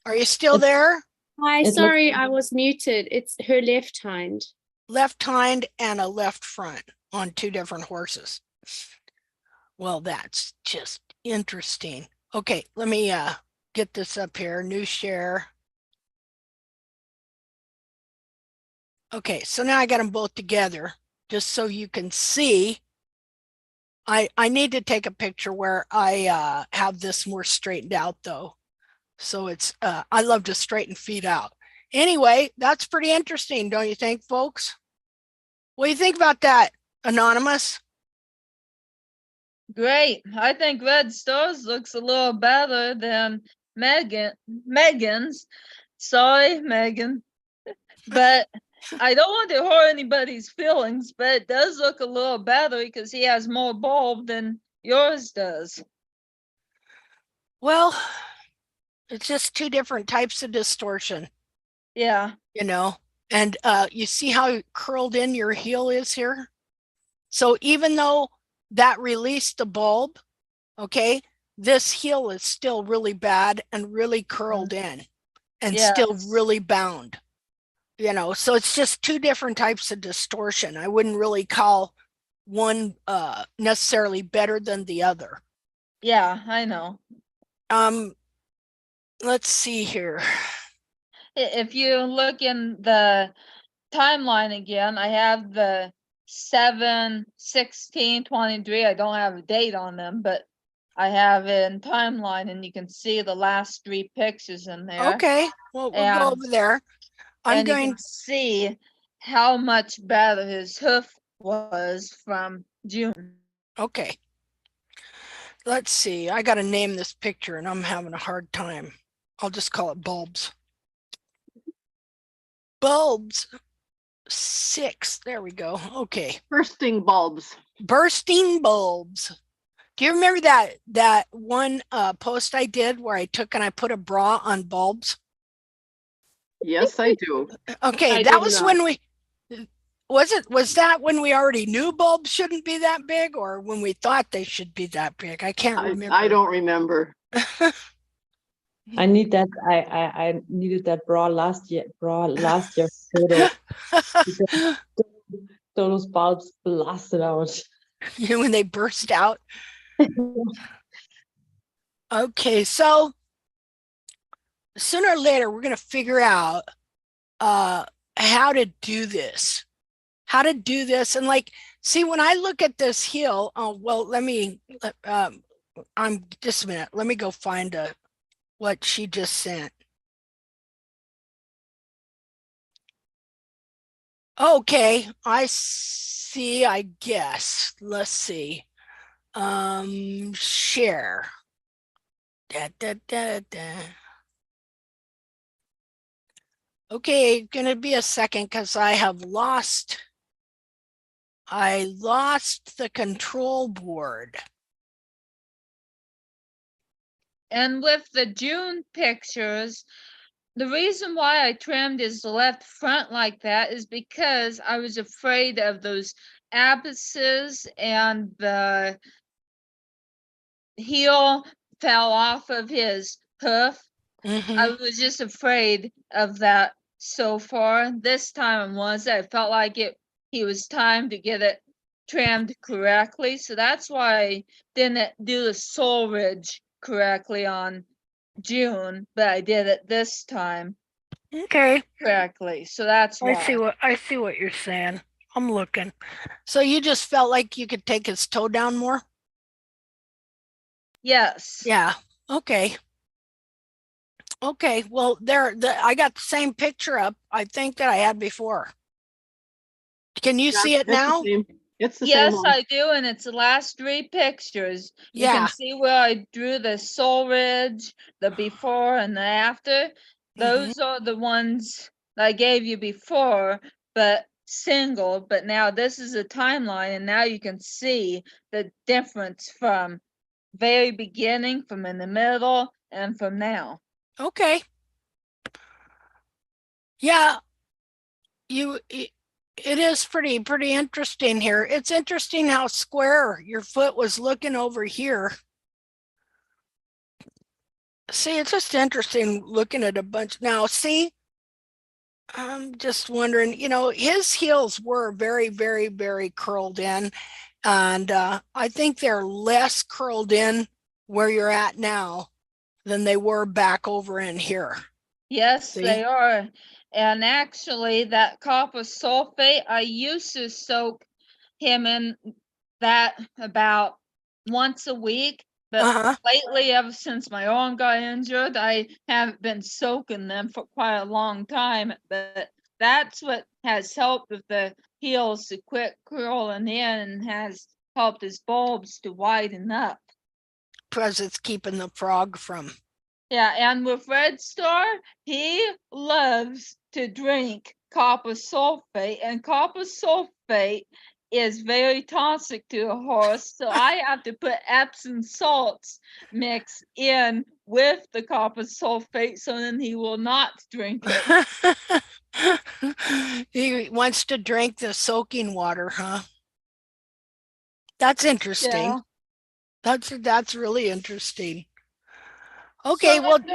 Are you still there? Hi, looks- sorry, I was muted. It's her left hind. Left hind and a left front on two different horses. Well, that's just interesting. Okay, let me get this up here. New share. Okay, so now I got them both together just so you can see. I need to take a picture where I have this more straightened out though. So it's I love to straighten feet out. Anyway, that's pretty interesting, don't you think, folks? What do you think about that, Anonymous? Great. I think Red Stars looks a little better than Megan's. Sorry, Megan. But I don't want to hurt anybody's feelings, but it does look a little better because he has more bulb than yours does. Well, it's just two different types of distortion, Yeah. you know, and you see how curled in your heel is here? So even though that released the bulb, okay, this heel is still really bad and really curled in and still Yes. really bound, you know, so it's just two different types of distortion. I wouldn't really call one necessarily better than the other. Yeah, I know. Let's see here. If you look in the timeline again, I have the 7/16/23. I don't have a date on them, but I have it in timeline and you can see the last three pictures in there. Okay, well, we'll go And- over there. I'm and you going can see how much better his hoof was from June. okay. Let's see. I got to name this picture and I'm having a hard time. I'll just call it bulbs. Bulbs 6. There we go. Okay. Bursting bulbs. Bursting bulbs. Do you remember that one post I did where I took and I put a bra on bulbs? Yes, I do. Okay, I that did was not. when we was that when we already knew bulbs shouldn't be that big or when we thought they should be that big? I can't remember. I don't remember. I need that. I needed that bra last year. Photo. Because those bulbs blasted out. You know, when they burst out. Okay, so sooner or later we're going to figure out how to do this. How to do this. And like, see, when I look at this heel, oh, well, I'm just a minute. Let me go find what she just sent. Okay, I see, I guess. Let's see. Share. Da, da, da, da. Okay, gonna be a second because I lost the control board. And with the June pictures, the reason why I trimmed his left front like that is because I was afraid of those abaces and the heel fell off of his hoof. I Mhm. was just afraid of that so far. This time I felt like he was time to get it trimmed correctly. So that's why I didn't do the sole ridge correctly on June, but I did it this time Okay. correctly. So that's why. I see what you're saying. I'm looking. So you just felt like you could take his toe down more? Yes. Yeah. Okay. Okay. Well, I got the same picture up, I think, that I had before. Can you Yeah, see it it's the now? same. It's the same Yes, one. I do, and it's the last three pictures. You Yeah. can see where I drew the sole ridge, the before and the after. Mhm. Those are the ones that I gave you before, but single. But now this is a timeline, and now you can see the difference from very beginning, from in the middle, and from now. Okay. Yeah. It is pretty interesting here. It's interesting how square your foot was looking over here. See, it's just interesting looking at a bunch. Now, see, I'm just wondering, his heels were very curled in. And I think they're less curled in where you're at now than they were back over in here. Yes, See? they are. And actually, that copper sulfate, I used to soak him in that about once a week. But Uh-huh. lately, ever since my arm got injured, I haven't been soaking them for quite a long time. But that's what has helped with the heels to quit curling in and has helped his bulbs to widen up. Because it's keeping the frog from. Yeah, and with Red Star, he loves to drink copper sulfate, and copper sulfate is very toxic to a horse. So I have to put Epsom salts mix in with the copper sulfate, so then he will not drink it. He wants to drink the soaking water, huh? That's interesting. Yeah. That's really interesting. So Okay, well, what do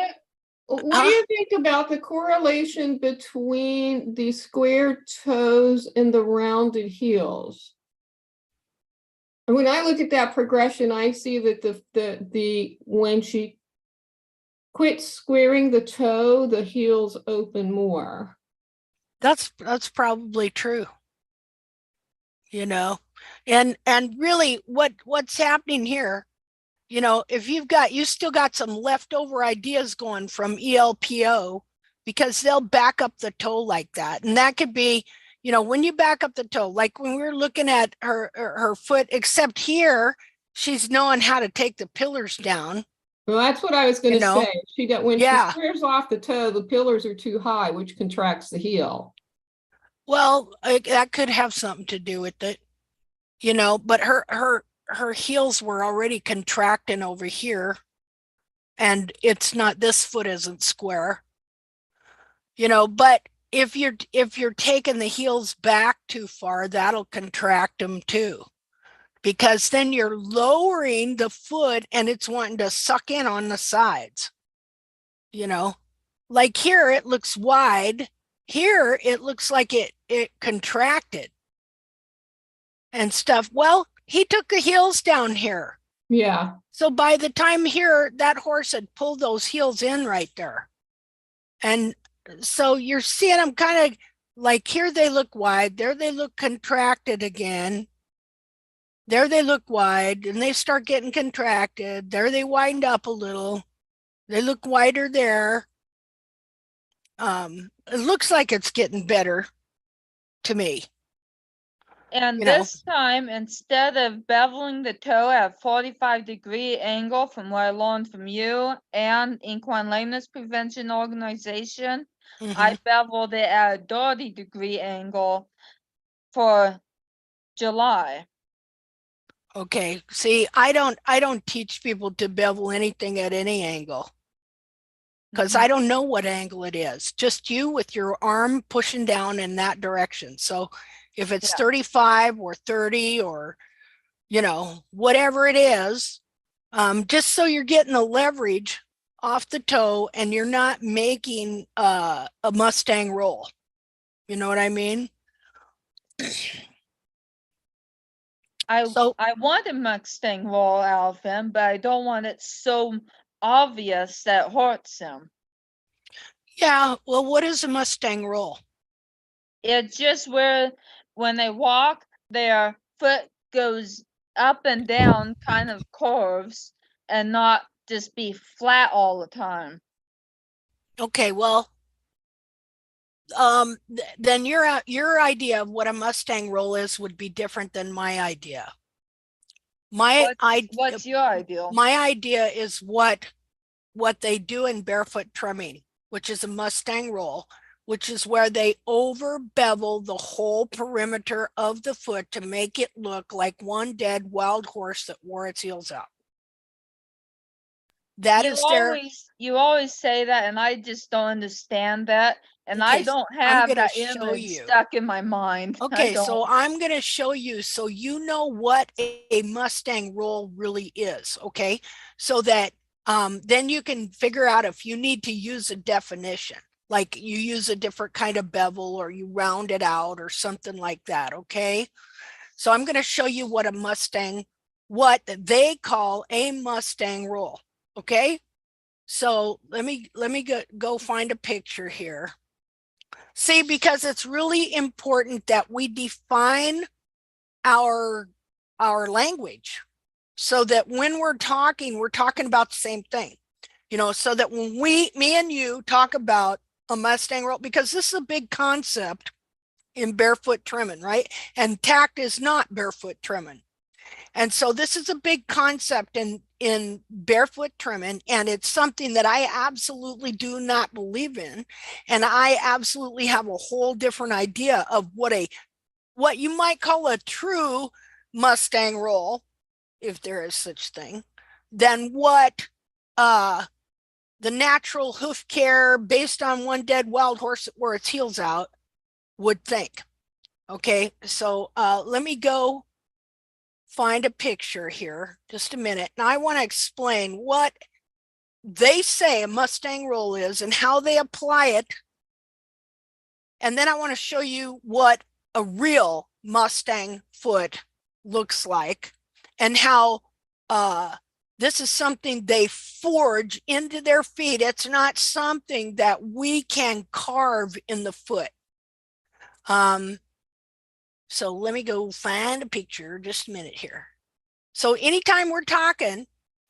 huh? you think about the correlation between the square toes and the rounded heels? And when I look at that progression, I see that the when she quits squaring the toe, the heels open more. That's probably true. And really what's happening here, if you still got some leftover ideas going from ELPO, because they'll back up the toe like that. And that could be, when you back up the toe, like when we were looking at her foot, except here, she's knowing how to take the pillars down. Well, that's what I was going to say. When she Yeah. squares off the toe, the pillars are too high, which contracts the heel. Well, that could have something to do with it, but her heels were already contracting over here, and this foot isn't square, but if you're taking the heels back too far, that'll contract them too, because then you're lowering the foot and it's wanting to suck in on the sides. Like here it looks wide, here it looks like it contracted and stuff. Well, he took the heels down here. Yeah. So by the time here, that horse had pulled those heels in right there. And so you're seeing them kind of like here they look wide, there they look contracted again. There they look wide and they start getting contracted. There they wind up a little. They look wider there. It looks like it's getting better. to me. And You know. this time, instead of beveling the toe at 45-degree angle from what I learned from you and Equine Lameness Prevention Organization, I beveled it at a 30-degree angle for July. Okay. See, I don't teach people to bevel anything at any angle, because I don't know what angle it is. Just you with your arm pushing down in that direction. So if it's Yeah. 35 or 30 or, you know, whatever it is, just so you're getting the leverage off the toe and you're not making a Mustang roll. You know what I mean? I So want a Mustang roll out of him, but I don't want it so obvious that it hurts him. yeah, well, what is a Mustang roll? It's just where when they walk, their foot goes up and down, kind of curves, and not just be flat all the time. Okay, well, then your idea of what a Mustang roll is would be different than my idea. What's your ideal? My idea is what they do in barefoot trimming, which is a Mustang roll, which is where they over bevel the whole perimeter of the foot to make it look like one dead wild horse that wore its heels out. That is their. You always say that, and I just don't understand that. And Okay, I don't I'm have gonna that show image you. stuck in my mind. I Okay, so don't. I'm going to show you so you know what a Mustang roll really is, okay? So that then you can figure out if you need to use a definition, like you use a different kind of bevel or you round it out or something like that, okay? So I'm going to show you what they call a Mustang roll, okay? So let me go find a picture here. See, because it's really important that we define our language so that when we're talking about the same thing, you know, so that when me and you talk about a Mustang roll, because this is a big concept in barefoot trimming, right? And tacked is not barefoot trimming. And so this is a big concept in barefoot trimming, and it's something that I absolutely do not believe in. And I absolutely have a whole different idea of what you might call a true Mustang roll, if there is such thing, than what the natural hoof care based on one dead wild horse that wore its heels out would think. Okay, so let me go find a picture here, just a minute. And I want to explain what they say a Mustang roll is and how they apply it. And then I want to show you what a real Mustang foot looks like and how this is something they forge into their feet. It's not something that we can carve in the foot. So let me go find a picture, just a minute here. So anytime we're talking,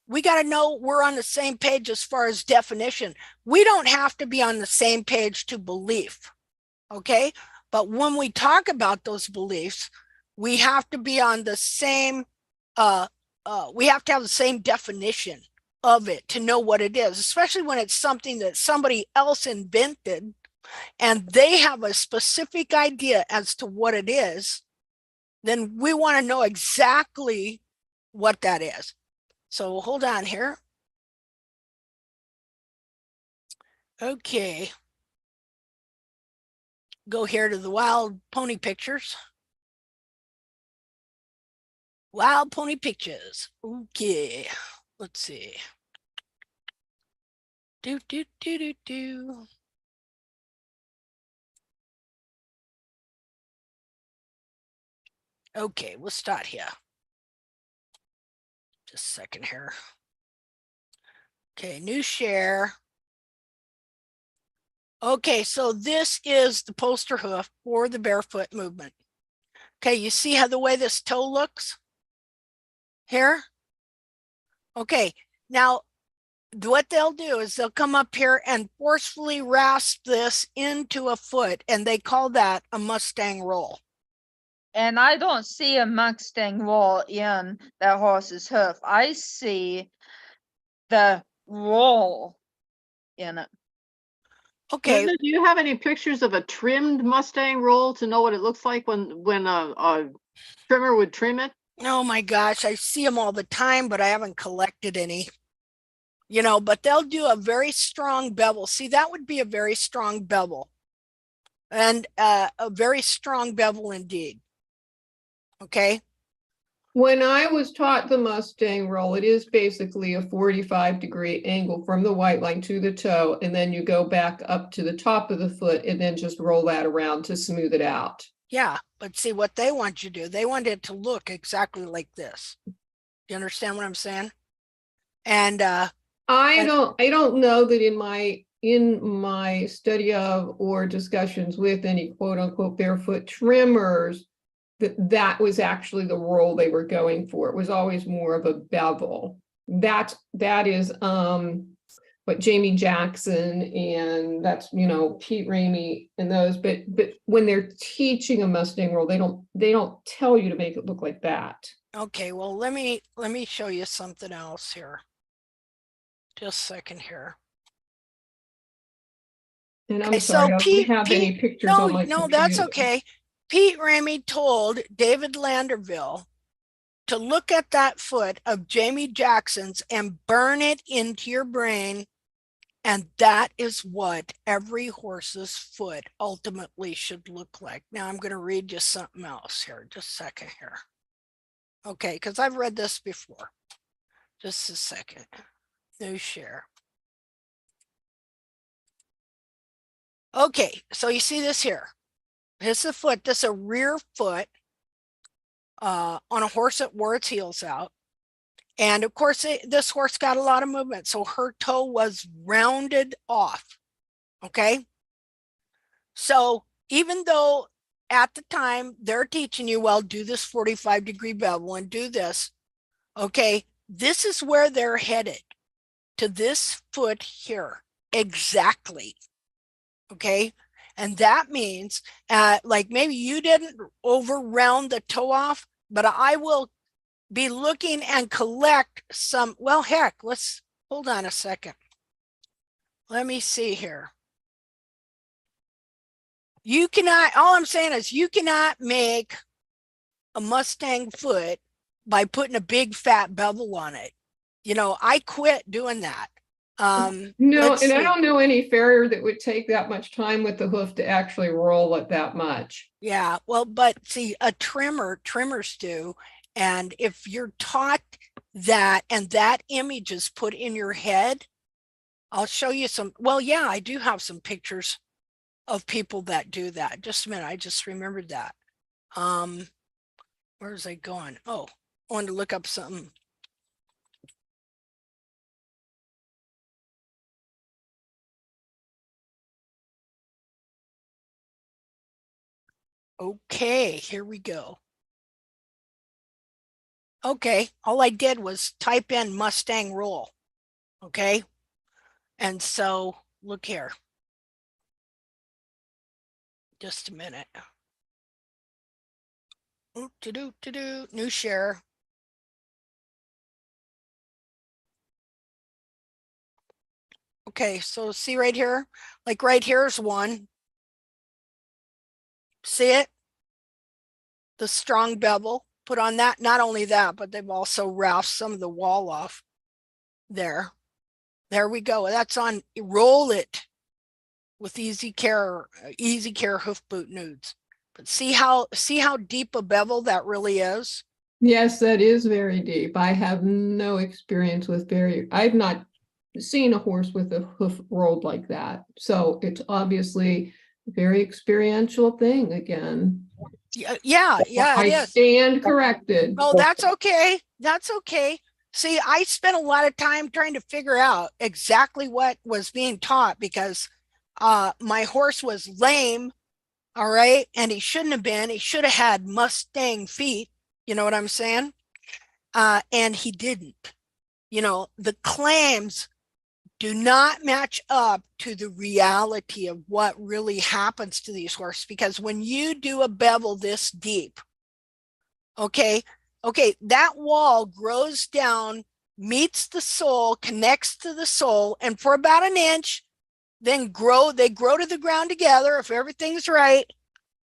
we got to know we're on the same page as far as definition. We don't have to be on the same page to belief, okay? But when we talk about those beliefs, we have to be on the same, we have to have the same definition of it to know what it is, especially when it's something that somebody else invented and they have a specific idea as to what it is. Then we want to know exactly what that is. So hold on here. Okay. Go here to the wild pony pictures. Wild pony pictures. Okay. Let's see. Do. Okay, we'll start here. Just a second here. Okay, new share. Okay, so this is the poster hoof for the barefoot movement. Okay, you see how the way this toe looks here? Okay, now what they'll do is they'll come up here and forcefully rasp this into a foot, and they call that a Mustang roll. And I don't see a Mustang roll in that horse's hoof. I see the roll in it. Okay. Linda, do you have any pictures of a trimmed Mustang roll to know what it looks like when a trimmer would trim it? Oh my gosh, I see them all the time, but I haven't collected any. You know, but they'll do a very strong bevel. See, that would be a very strong bevel. And a very strong bevel indeed. Okay. When I was taught the Mustang roll, it is basically a 45-degree angle from the white line to the toe, and then you go back up to the top of the foot and then just roll that around to smooth it out. Yeah, but see what they want you to do. They want it to look exactly like this. Do you understand what I'm saying? And I don't know that in my study of or discussions with any quote unquote barefoot trimmers that was actually the role they were going for. It was always more of a bevel. That is what Jamie Jackson and that's Pete Ramey and those, but when they're teaching a Mustang roll, they don't tell you to make it look like that. okay, well let me show you something else here. Just a second here. And I'm Okay, sorry, so I don't have any pictures on my no, that's computer. okay. Pete Ramey told David Landerville to look at that foot of Jamie Jackson's and burn it into your brain. And that is what every horse's foot ultimately should look like. Now I'm going to read you something else here. Just a second here. Okay, because I've read this before. Just a second. New share. Okay, so you see this here. This is a foot. This is a rear foot on a horse that wore its heels out. And of course, this horse got a lot of movement. So her toe was rounded off. Okay. So even though at the time they're teaching you, well, do this 45-degree bevel and do this. Okay. This is where they're headed, to this foot here. Exactly. Okay. And that means like maybe you didn't over round the toe off, but I will be looking and collect some. Well, heck, let's hold on a second. Let me see here. You cannot, all I'm saying is you cannot make a Mustang foot by putting a big fat bevel on it. You know, I quit doing that. No, and I don't know any farrier that would take that much time with the hoof to actually roll it that much. Yeah, well, but see, trimmers do. And if you're taught that and that image is put in your head, I'll show you some. Well, yeah, I do have some pictures of people that do that. Just a minute, I just remembered that. Where's I going? Oh, I wanted to look up something. Okay, here we go. Okay, all I did was type in Mustang roll. Okay, and so look here. Just a minute. New share. Okay, so see right here, like right here's one. See it? The strong bevel put on that. Not only that, but they've also rasped some of the wall off there. There we go. That's on roll it with easy care hoof boot nudes. But see how deep a bevel that really is? Yes, that is very deep. I have no experience with I've not seen a horse with a hoof rolled like that. So it's obviously a very experiential thing again. Yeah, I it is. stand corrected. Oh, that's okay. That's okay. See, I spent a lot of time trying to figure out exactly what was being taught because my horse was lame, all right, and he shouldn't have been. He should have had Mustang feet, you know what I'm saying? And he didn't. You know, the claims do not match up to the reality of what really happens to these horses. Because when you do a bevel this deep, okay, that wall grows down, meets the sole, connects to the sole, and for about an inch, then they grow to the ground together if everything's right.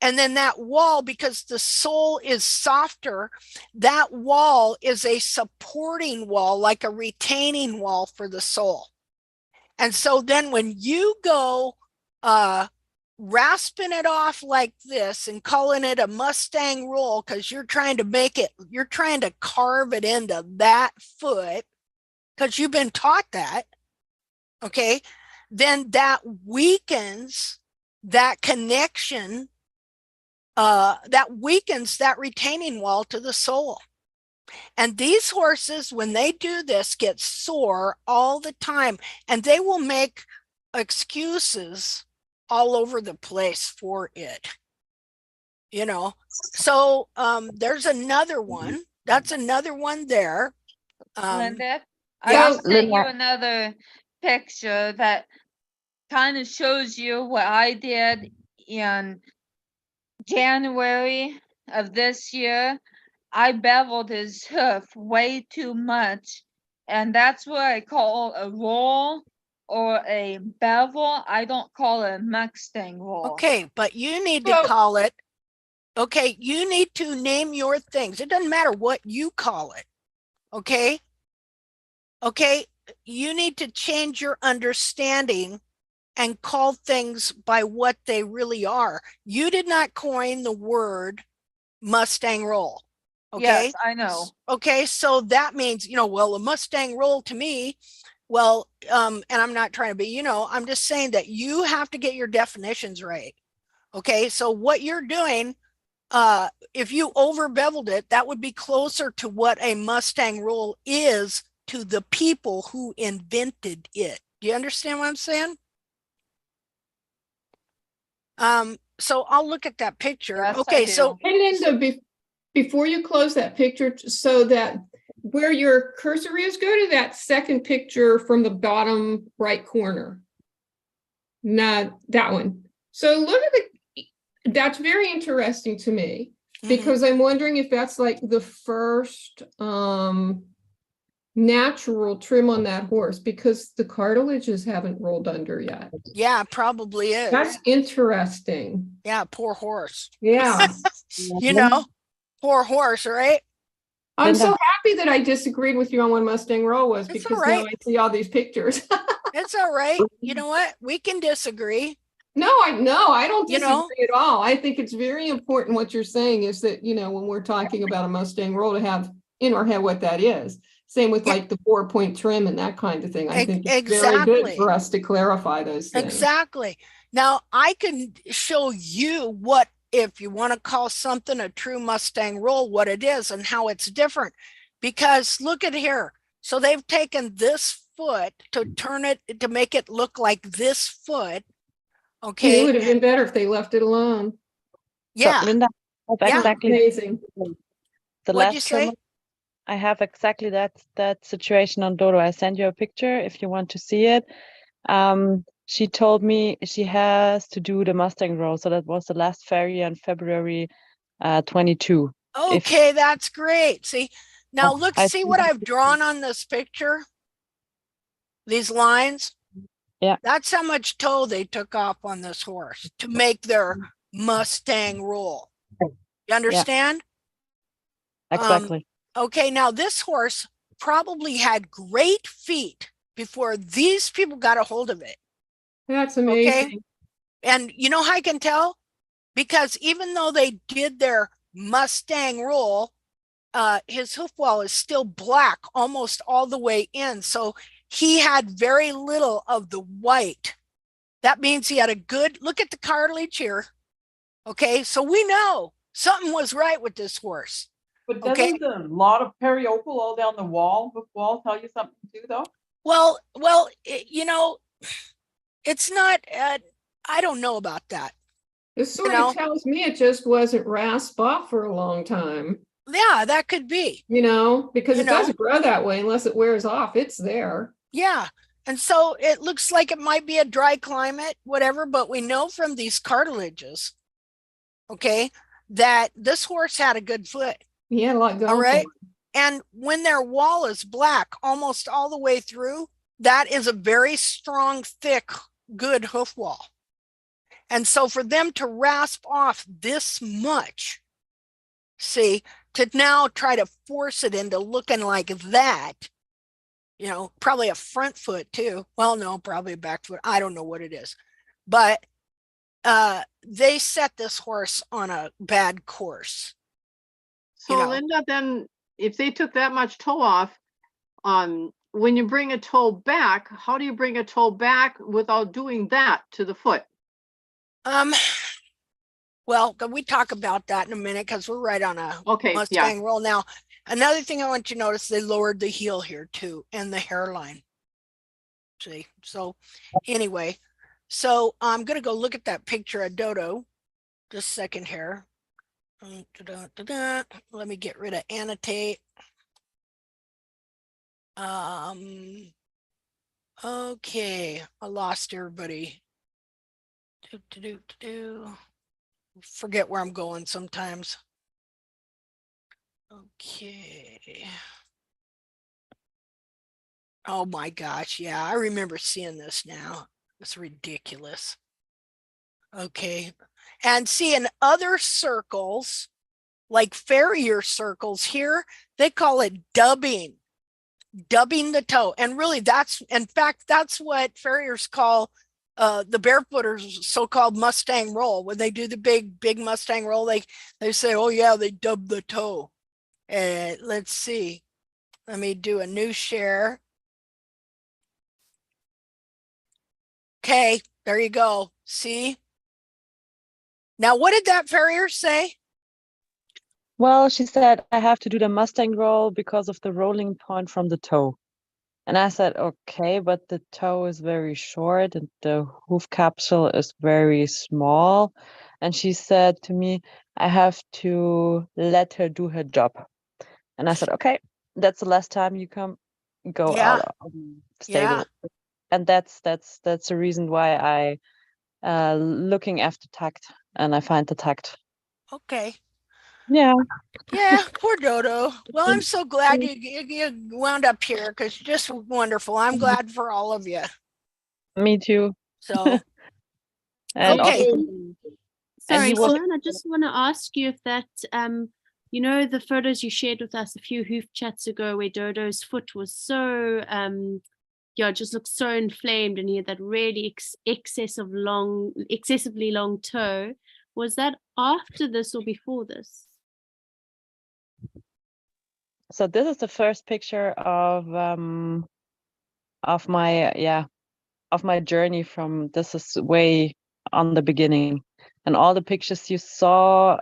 And then that wall, because the sole is softer, that wall is a supporting wall, like a retaining wall for the sole. And so then when you go rasping it off like this and calling it a Mustang roll, because you're trying to carve it into that foot, because you've been taught that, okay, then that weakens that connection, that weakens that retaining wall to the sole. And these horses, when they do this, get sore all the time, and they will make excuses all over the place for it. You know, so there's another one. That's another one there. Linda, I yeah, just sent you Linda. another picture that kind of shows you what I did in January of this year. I beveled his hoof way too much, and that's what I call a roll or a bevel. I don't call it a Mustang roll. Okay, but you need to So- call it. Okay, you need to name your things. It doesn't matter what you call it. Okay. Okay, you need to change your understanding and call things by what they really are. You did not coin the word Mustang roll. Okay. Yes, I know. Okay, so that means, well, a Mustang roll to me, well, and I'm not trying to be, I'm just saying that you have to get your definitions right. Okay, so what you're doing, if you over beveled it, that would be closer to what a Mustang roll is to the people who invented it. Do you understand what I'm saying? So I'll look at that picture. Yes, I Okay, do. so Hey, Linda, before you close that picture, so that where your cursor is, go to that second picture from the bottom right corner. Not that one. So look at that's very interesting to me, because I'm wondering if that's like the first natural trim on that horse, because the cartilages haven't rolled under yet. yeah, probably is. That's interesting. Yeah, poor horse. Yeah. Poor horse, right? I'm Linda. so happy that I disagreed with you on what Mustang roll was, It's because all now right. I see all these pictures. It's all right. You know what? We can disagree. No, I don't You disagree know? at all. I think it's very important what you're saying is that, when we're talking about a Mustang roll, to have in our head what that is. Same with Yeah. like the 4-point trim and that kind of thing. I think it's very Exactly. good for us to clarify those things. Exactly. Now I can show you what, if you want to call something a true Mustang roll, what it is and how it's different. Because look at here. So they've taken this foot to turn it, to make it look like this foot. Okay. It would have been better if they left it alone. Yeah. So, Linda, I have Yeah. exactly Amazing. the What'd you last trim. say? I have exactly that situation on Dodo. I send you a picture if you want to see it. She told me she has to do the Mustang roll, so that was the last ferry on February 22. Okay, that's great. See, now Oh, look, I see see. what I've drawn on this picture? These lines? Yeah. That's how much toe they took off on this horse to make their Mustang roll. You understand? Exactly. Okay, now this horse probably had great feet before these people got a hold of it. That's amazing. And you know how I can tell? Because even though they did their Mustang roll, his hoof wall is still black almost all the way in. So he had very little of the white. That means he had a good look at the cartilage here. Okay, so we know something was right with this horse. But Okay. doesn't the lot of periople all down the wall, hoof wall, tell you something too, though? Well, it's not, I don't know about that. This sort of tells me it just wasn't rasped off for a long time. Yeah, that could be. Because You it doesn't grow that way unless it wears off. It's there. Yeah. And so it looks like it might be a dry climate, whatever, but we know from these cartilages, okay, that this horse had a good foot. He had a lot going All for right. him. And when their wall is black almost all the way through, that is a very strong, thick, good hoof wall. And so for them to rasp off this much, see, to now try to force it into looking like that, you know, probably a front foot too. Well, no, probably a back foot. I don't know what it is. But they set this horse on a bad course. So You know. Linda, then if they took that much toe off, when you bring a toe back, how do you bring a toe back without doing that to the foot? Well, can we talk about that in a minute? Because we're right on a Okay, Mustang roll now. Another thing I want you to notice, they lowered the heel here too, and the hairline. See, so anyway, so I'm gonna go look at that picture of Dodo. Just a second here. Let me get rid of annotate. Okay, I lost everybody. Forget where I'm going sometimes. Okay. Oh my gosh, yeah, I remember seeing this now. It's ridiculous. Okay. And see, in other circles, like farrier circles here, they call it dubbing the toe. And really that's, in fact, that's what farriers call the barefooters so-called Mustang roll. When they do the big Mustang roll, they say, oh yeah, they dub the toe. And let's see. Let me do a new share. Okay, there you go. See? Now, what did that farrier say? Well, she said, I have to do the Mustang roll because of the rolling point from the toe. And I said, okay, but the toe is very short and the hoof capsule is very small. And she said to me, I have to let her do her job. And I said, okay, that's the last time you go Yeah. out of the stable. Yeah. And that's the reason why I looking after tact and I find the tact. Okay. Yeah. Yeah, poor Dodo. Well, I'm so glad you wound up here because you're just wonderful. I'm glad for all of you. Me too. So, And okay. also, Sorry, he was- Simone, I just want to ask you if that, you know, the photos you shared with us a few hoof chats ago where Dodo's foot was so, yeah, it just looked so inflamed and he had that really excessively long toe. Was that after this or before this? so this is the first picture of my journey from this is way on the beginning. And all the pictures you saw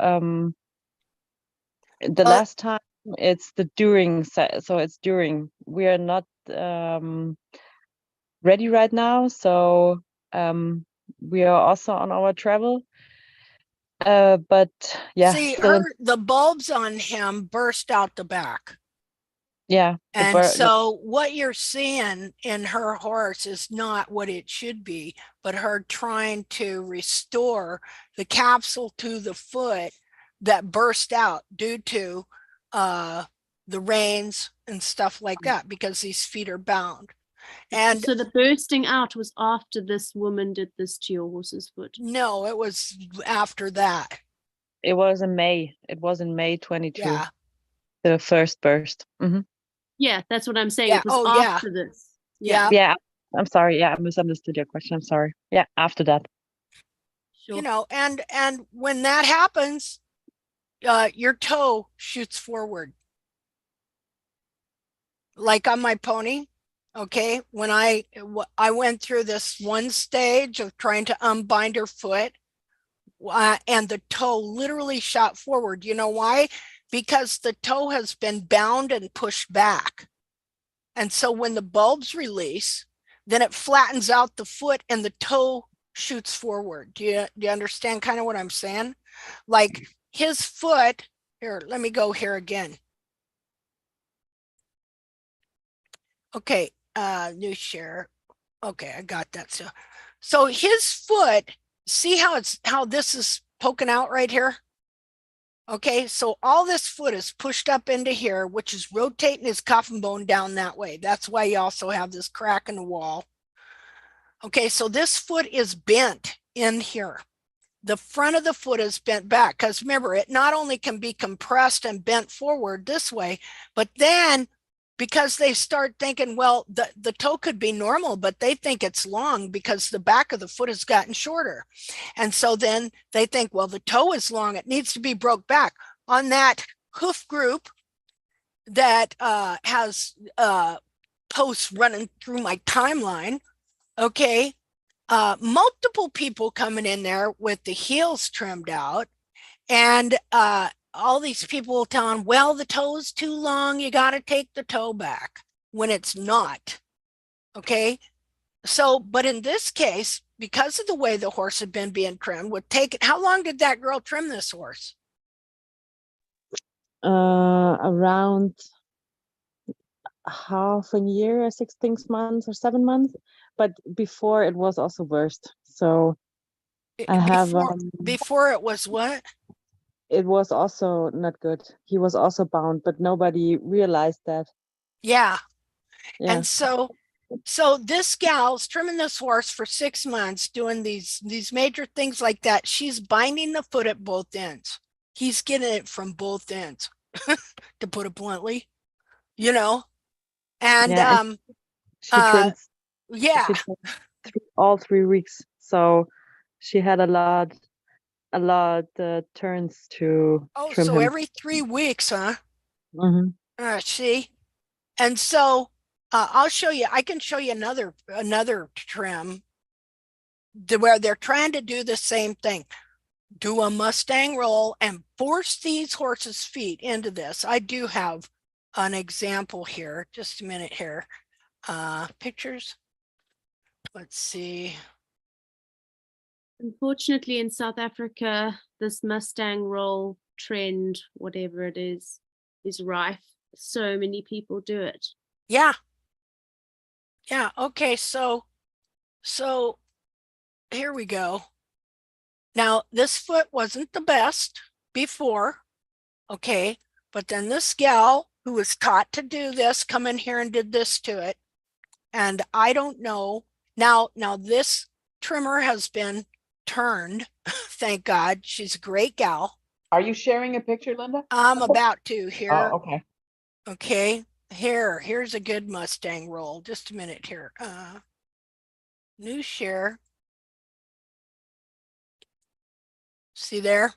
the last time it's the during so it's during. We are not ready right now, so we are also on our travel. But yeah, See, still the bulbs on him burst out the back. yeah. And so what you're seeing in her horse is not what it should be, but her trying to restore the capsule to the foot that burst out due to the reins and stuff like that, because these feet are bound. And so the bursting out was after this woman did this to your horse's foot? no, it was after that. It was in May. It was in May 22. Yeah. The first burst. Yeah, that's what I'm saying. Yeah. It was after this. Yeah. Yeah. I'm sorry. Yeah, I misunderstood your question. I'm sorry. Yeah, after that. Sure. You know, and when that happens, your toe shoots forward. Like on my pony, okay, when I went through this one stage of trying to unbind her foot, and the toe literally shot forward. You know why? Because the toe has been bound and pushed back. And so when the bulbs release, then it flattens out the foot and the toe shoots forward. Do you understand kind of what I'm saying? Like his foot, here, let me go here again. Okay, new share. Okay, I got that. So his foot, see how this is poking out right here? Okay, so all this foot is pushed up into here, which is rotating his coffin bone down that way. That's why you also have this crack in the wall. Okay, so this foot is bent in here. The front of the foot is bent back because remember, it not only can be compressed and bent forward this way, but then because they start thinking, well, the toe could be normal, but they think it's long because the back of the foot has gotten shorter. And so then they think, well, the toe is long, it needs to be broke back. On that hoof group that has posts running through my timeline, okay, multiple people coming in there with the heels trimmed out, and all these people telling, well, the toe's too long, you got to take the toe back, when it's not. Okay, so but in this case, because of the way the horse had been being trimmed, would take it. How long did that girl trim this horse? Around half a year, 6 months or 7 months. But before it was also worst. So I have Before it was what? it was also not good. He was also bound, but nobody realized that. Yeah. Yeah. And so this gal's trimming this horse for 6 months, doing these major things like that. She's binding the foot at both ends. He's getting it from both ends, to put it bluntly, you know. And Yeah, and she trimmed yeah. she trimmed all 3 weeks. So she had a lot turns to Oh, trim so him. every 3 weeks, huh? Hmm. See, and so I'll show you. I can show you another trim where they're trying to do the same thing. Do a Mustang roll and force these horses' feet into this. I do have an example here. Just a minute here. Pictures. Let's see. Unfortunately, in South Africa, this Mustang roll trend, whatever it is rife. So many people do it. Yeah. Yeah. Okay. So here we go. Now, this foot wasn't the best before. Okay. But then this gal who was taught to do this come in here and did this to it. And I don't know. Now this trimmer has been turned. Thank God. She's a great gal. Are you sharing a picture, Linda? I'm about to here. Oh, okay. Okay. Here's a good Mustang roll. Just a minute here. New share. See there?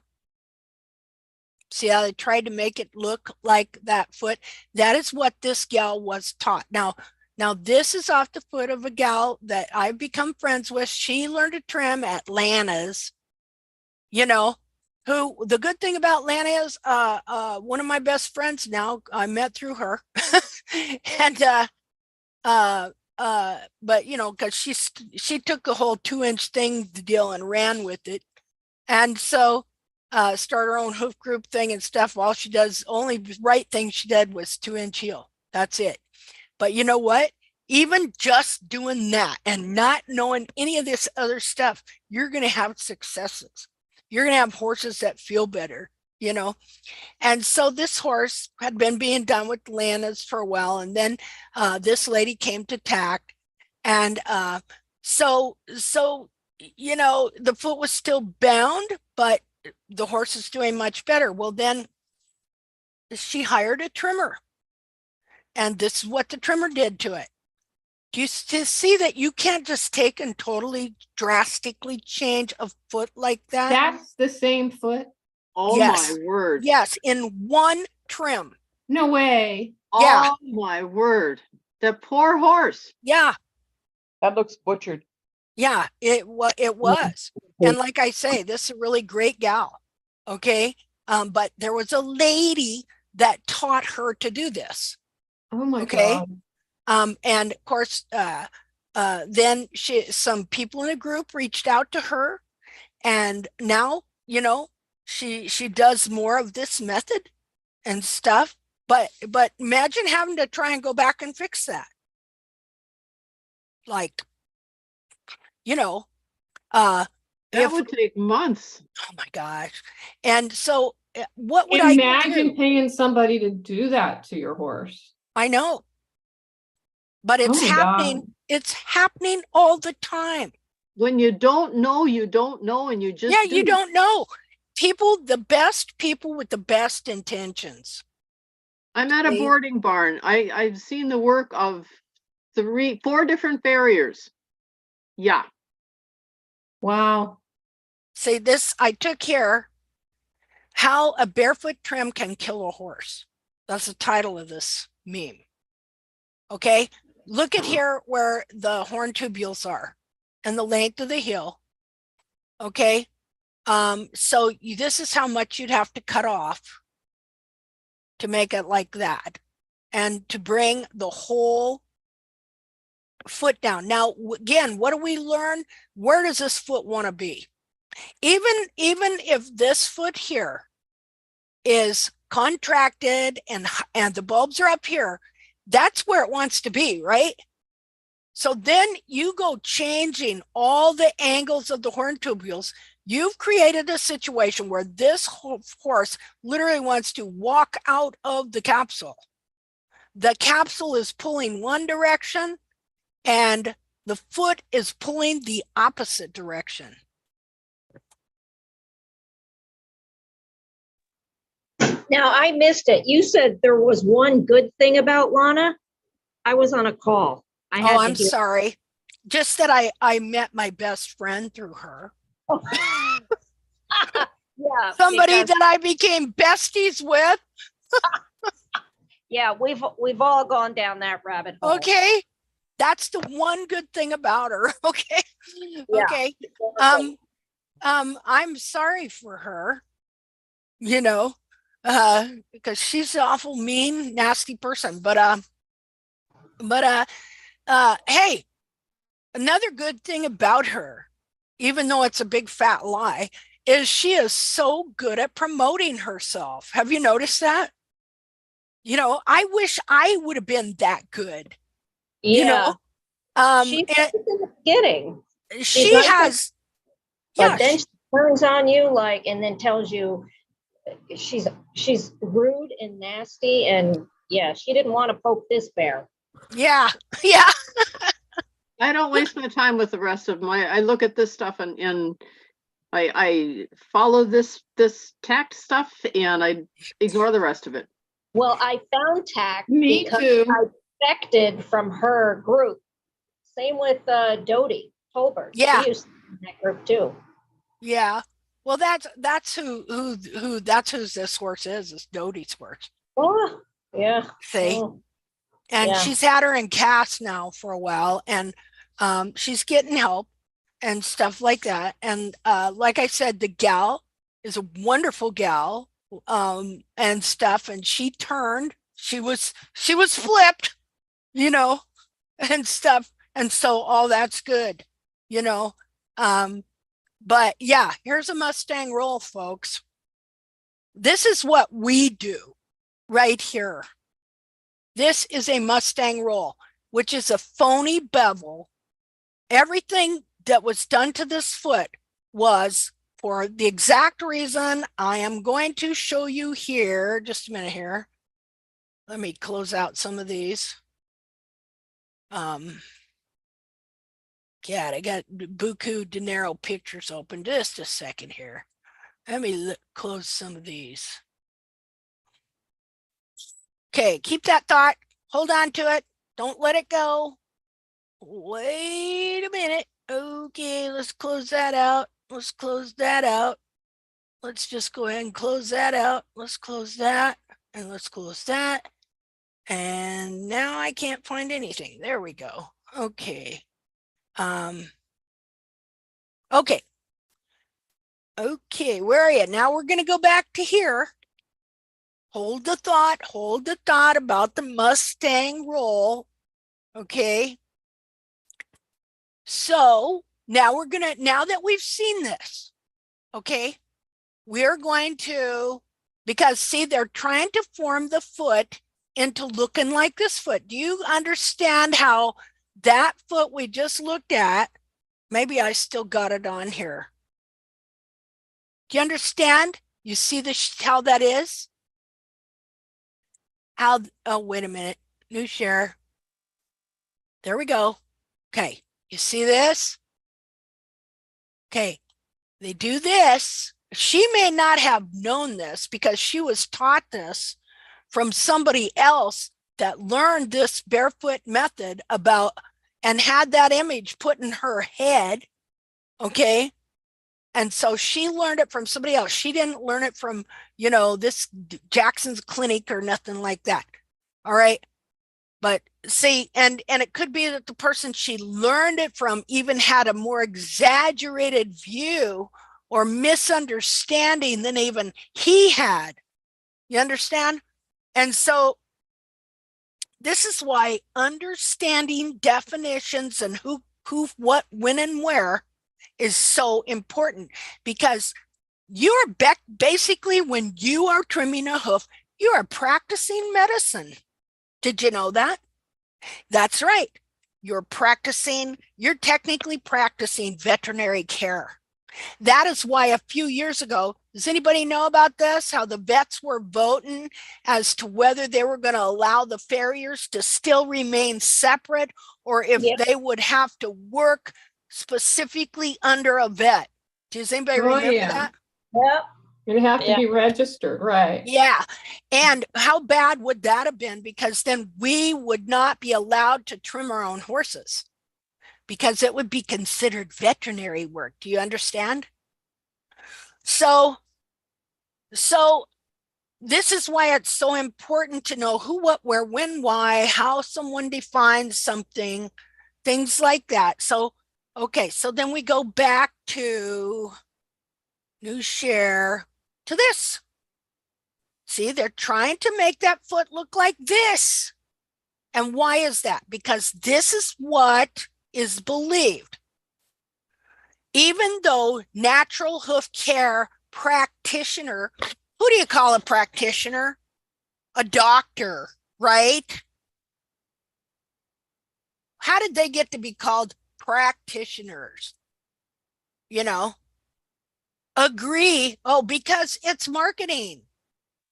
See how they tried to make it look like that foot? That is what this gal was taught. Now this is off the foot of a gal that I've become friends with. She learned to trim at Lana's, you know, who the good thing about Lana is one of my best friends now, I met through her. And but you know, because she took the whole 2-inch thing deal and ran with it. And so start her own hoof group thing and stuff. All she does, only right thing she did was 2-inch heel. That's it. But you know what? Even just doing that and not knowing any of this other stuff, you're going to have successes. You're going to have horses that feel better, you know? And so this horse had been being done with Lana's for a while. And then this lady came to tack. And so, you know, the foot was still bound, but the horse is doing much better. Well, then she hired a trimmer. And this is what the trimmer did to it. Do you see that you can't just take and totally drastically change a foot like that? That's the same foot? Oh Yes. my word. Yes, in one trim. No way. Yeah. Oh my word. The poor horse. Yeah. That looks butchered. Yeah, it was. And like I say, this is a really great gal. Okay. But there was a lady that taught her to do this. Oh my Okay. God. And of course, then some people in the group reached out to her, and now, you know, she does more of this method and stuff. But imagine having to try and go back and fix that. Like, you know, uh, That if, would take months. oh my gosh. And so what would I Imagine do? paying somebody to do that to your horse. I know, but Oh it's my happening. God. It's happening all the time. When you don't know, you don't know, and you just Yeah, do. you don't know. People, the best people with the best intentions. I'm at a See? boarding barn. I've seen the work of 4 different farriers. Yeah. Wow. See, this I took here, How a Barefoot Trim Can Kill a Horse. That's the title of this meme. Okay, look at here where the horn tubules are and the length of the heel. Okay, so this is how much you'd have to cut off to make it like that, and to bring the whole foot down. Now, again, what do we learn? Where does this foot want to be? Even if this foot here is contracted and the bulbs are up here, that's where it wants to be, right? So then you go changing all the angles of the horn tubules. You've created a situation where this horse literally wants to walk out of the capsule. The capsule is pulling one direction and the foot is pulling the opposite direction. Now, I missed it. You said there was one good thing about Lana. I was on a call. Oh, I'm sorry. Just that I met my best friend through her. Yeah. Somebody that I became besties with. Yeah, we've all gone down that rabbit hole. Okay. That's the one good thing about her. Okay. Yeah. Okay. I'm sorry for her, because she's an awful mean, nasty person. But hey, another good thing about her, even though it's a big fat lie, is she is so good at promoting herself. Have you noticed that? I wish I would have been that good. Yeah. She's in the beginning. She has, but then she turns on you and then tells you she's rude and nasty, and yeah, she didn't want to poke this bear. Yeah. I don't waste my time with the rest of I look at this stuff and I follow this tact stuff and I ignore the rest of it. Well, I found tact. Me too. I defected from her group. Same with Dodie Tolbert. Yeah. She used to be in that group too. Yeah. Well, that's who that's who this horse is Dodie's horse. Oh, yeah. See? Oh. And Yeah. she's had her in cast now for a while, and she's getting help and stuff like that. And like I said, the gal is a wonderful gal, and stuff. And she was flipped, and stuff. And so all that's good, but yeah, here's a Mustang roll, folks. This is what we do right here. This is a Mustang roll, which is a phony bevel. Everything that was done to this foot was for the exact reason I am going to show you here. Just a minute here. Let me close out some of these. God, I got buku dinero pictures open. Just a second here. Let me close some of these. Okay, keep that thought. Hold on to it. Don't let it go. Wait a minute. Okay, let's close that out. Let's close that out. Let's just go ahead and close that out. Let's close that, and let's close that. And now I can't find anything. There we go. Okay. Okay. Okay, where are you? Now we're going to go back to here. Hold the thought about the Mustang roll. Okay. So now now that we've seen this, okay, we're going to, because see, they're trying to form the foot into looking like this foot. Do you understand how that foot we just looked at Maybe I still got it on here. Do you understand? You see how that is? Oh, wait a minute. New share. There we go. Okay. You see this? Okay. They do this. She may not have known this because she was taught this from somebody else that learned this barefoot method about and had that image put in her head. Okay. And so she learned it from somebody else. She didn't learn it from, this Jackson's Clinic or nothing like that. All right. But see, and it could be that the person she learned it from even had a more exaggerated view or misunderstanding than even he had. You understand? And so this is why understanding definitions and who, what, when, and where is so important, because you're basically, when you are trimming a hoof, you are practicing medicine. Did you know that? That's right. You're technically practicing veterinary care. That is why a few years ago, does anybody know about this? How the vets were voting as to whether they were going to allow the farriers to still remain separate, or if they would have to work specifically under a vet. Does anybody remember that? Yep. You'd have to be registered, right? Yeah. And how bad would that have been? Because then we would not be allowed to trim our own horses, because it would be considered veterinary work. Do you understand? So this is why it's so important to know who, what, where, when, why, how someone defines something, things like that. So, okay, so then we go back to new share to this. See, they're trying to make that foot look like this. And why is that? Because this is what is believed. Even though natural hoof care practitioner, who do you call a practitioner? A doctor, right? How did they get to be called practitioners? Agree. Oh, because it's marketing.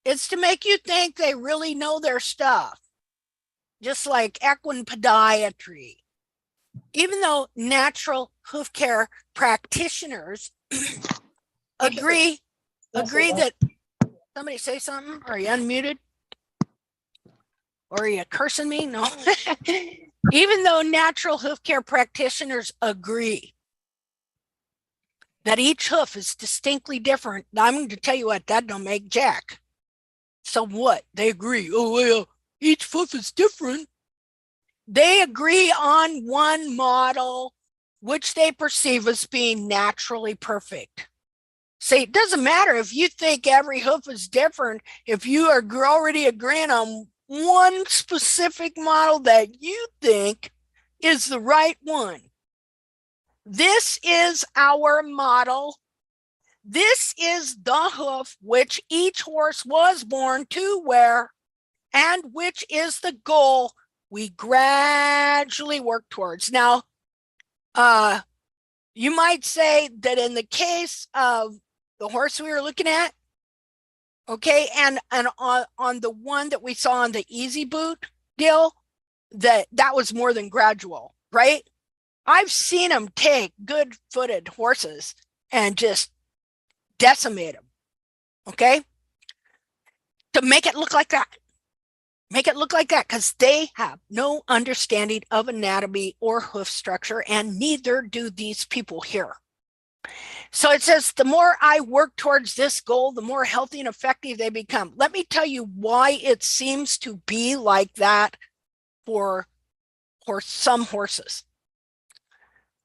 It's to make you think they really know their stuff. Just like equine podiatry. Even though natural hoof care practitioners agree that, somebody say something? Are you unmuted? Or are you cursing me? No. Even though natural hoof care practitioners agree that each hoof is distinctly different, I'm going to tell you what, that don't make jack. So what? They agree. Oh, well, each hoof is different. They agree on one model, which they perceive as being naturally perfect. See, it doesn't matter if you think every hoof is different. If you are already agreeing on one specific model that you think is the right one. This is our model. This is the hoof which each horse was born to wear, and which is the goal we gradually work towards. Now, you might say that in the case of the horse we were looking at, okay, and on the one that we saw on the easy boot deal, that was more than gradual, right? I've seen them take good-footed horses and just decimate them, okay, to make it look like that. Make it look like that, because they have no understanding of anatomy or hoof structure, and neither do these people here. So it says, the more I work towards this goal, the more healthy and effective they become. Let me tell you why it seems to be like that for some horses.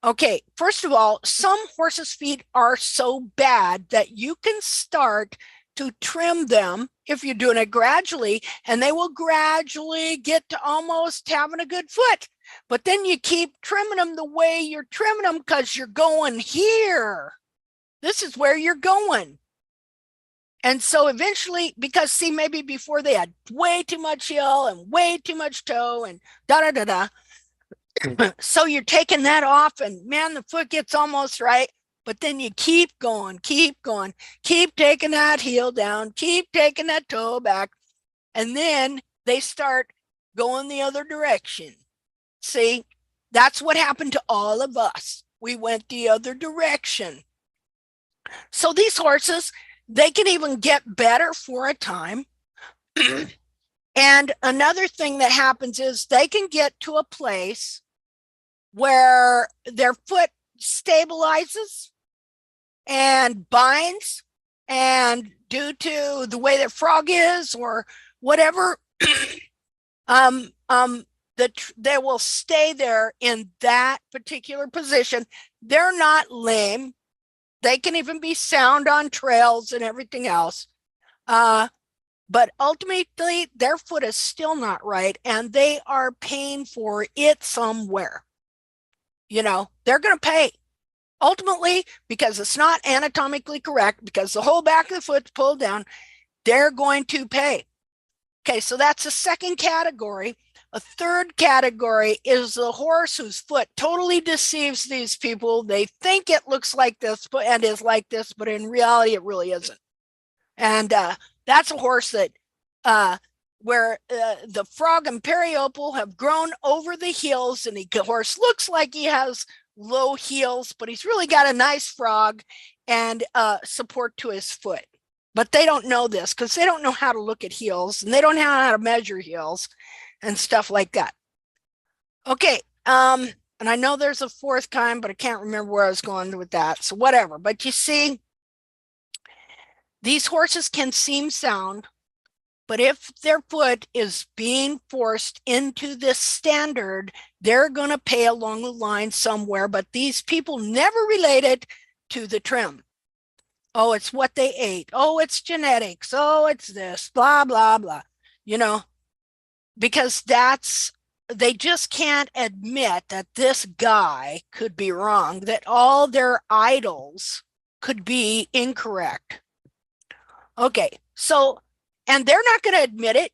Okay, first of all, some horses' feet are so bad that you can start to trim them if you're doing it gradually, and they will gradually get to almost having a good foot. But then you keep trimming them the way you're trimming them because you're going here. This is where you're going. And so eventually, because see, maybe before they had way too much heel and way too much toe and da-da-da-da, So you're taking that off and man, the foot gets almost right. But then you keep going, keep taking that heel down, keep taking that toe back. And then they start going the other direction. See, that's what happened to all of us. We went the other direction. So these horses, they can even get better for a time. And another thing that happens is they can get to a place where their foot stabilizes and binds, and due to the way their frog is or whatever, they will stay there in that particular position. They're not lame. They can even be sound on trails and everything else. But ultimately, their foot is still not right, and they are paying for it somewhere. You know, they're going to pay. Ultimately, because it's not anatomically correct, because the whole back of the foot's pulled down, they're going to pay. Okay, so that's the second category. A third category is the horse whose foot totally deceives these people. They think it looks like this and is like this, but in reality, it really isn't. And that's a horse that where the frog and periopal have grown over the heels, and the horse looks like he has low heels, but he's really got a nice frog and support to his foot. But they don't know this because they don't know how to look at heels, and they don't know how to measure heels and stuff like that. Okay, and I know there's a fourth kind, but I can't remember where I was going with that. So whatever. But you see, these horses can seem sound, but if their foot is being forced into this standard, they're going to pay along the line somewhere. But these people never relate it to the trim. Oh, it's what they ate. Oh, it's genetics. Oh, it's this, blah, blah, blah. You know, because they just can't admit that this guy could be wrong, that all their idols could be incorrect. Okay, so, and they're not going to admit it.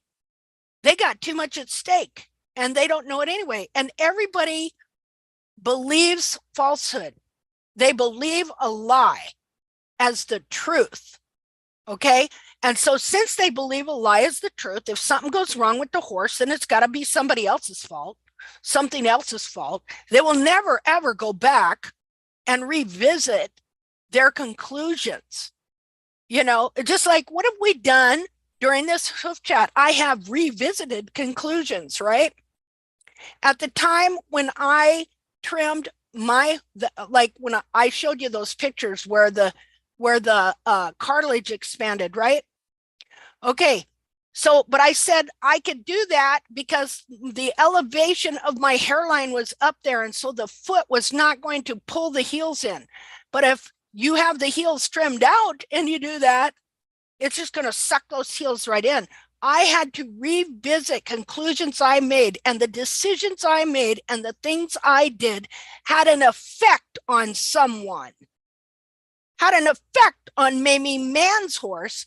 They got too much at stake and they don't know it anyway. And everybody believes falsehood. They believe a lie as the truth. Okay. And so since they believe a lie is the truth, if something goes wrong with the horse, then it's got to be somebody else's fault, something else's fault. They will never, ever go back and revisit their conclusions. You know, just like, what have we done during this hoof chat? I have revisited conclusions, right? At the time when I trimmed like when I showed you those pictures where the cartilage expanded, right? Okay, so, but I said I could do that because the elevation of my hairline was up there, and so the foot was not going to pull the heels in. But if you have the heels trimmed out and you do that, it's just going to suck those heels right in. I had to revisit conclusions I made, and the decisions I made and the things I did had an effect on someone, had an effect on Mamie Mann's horse,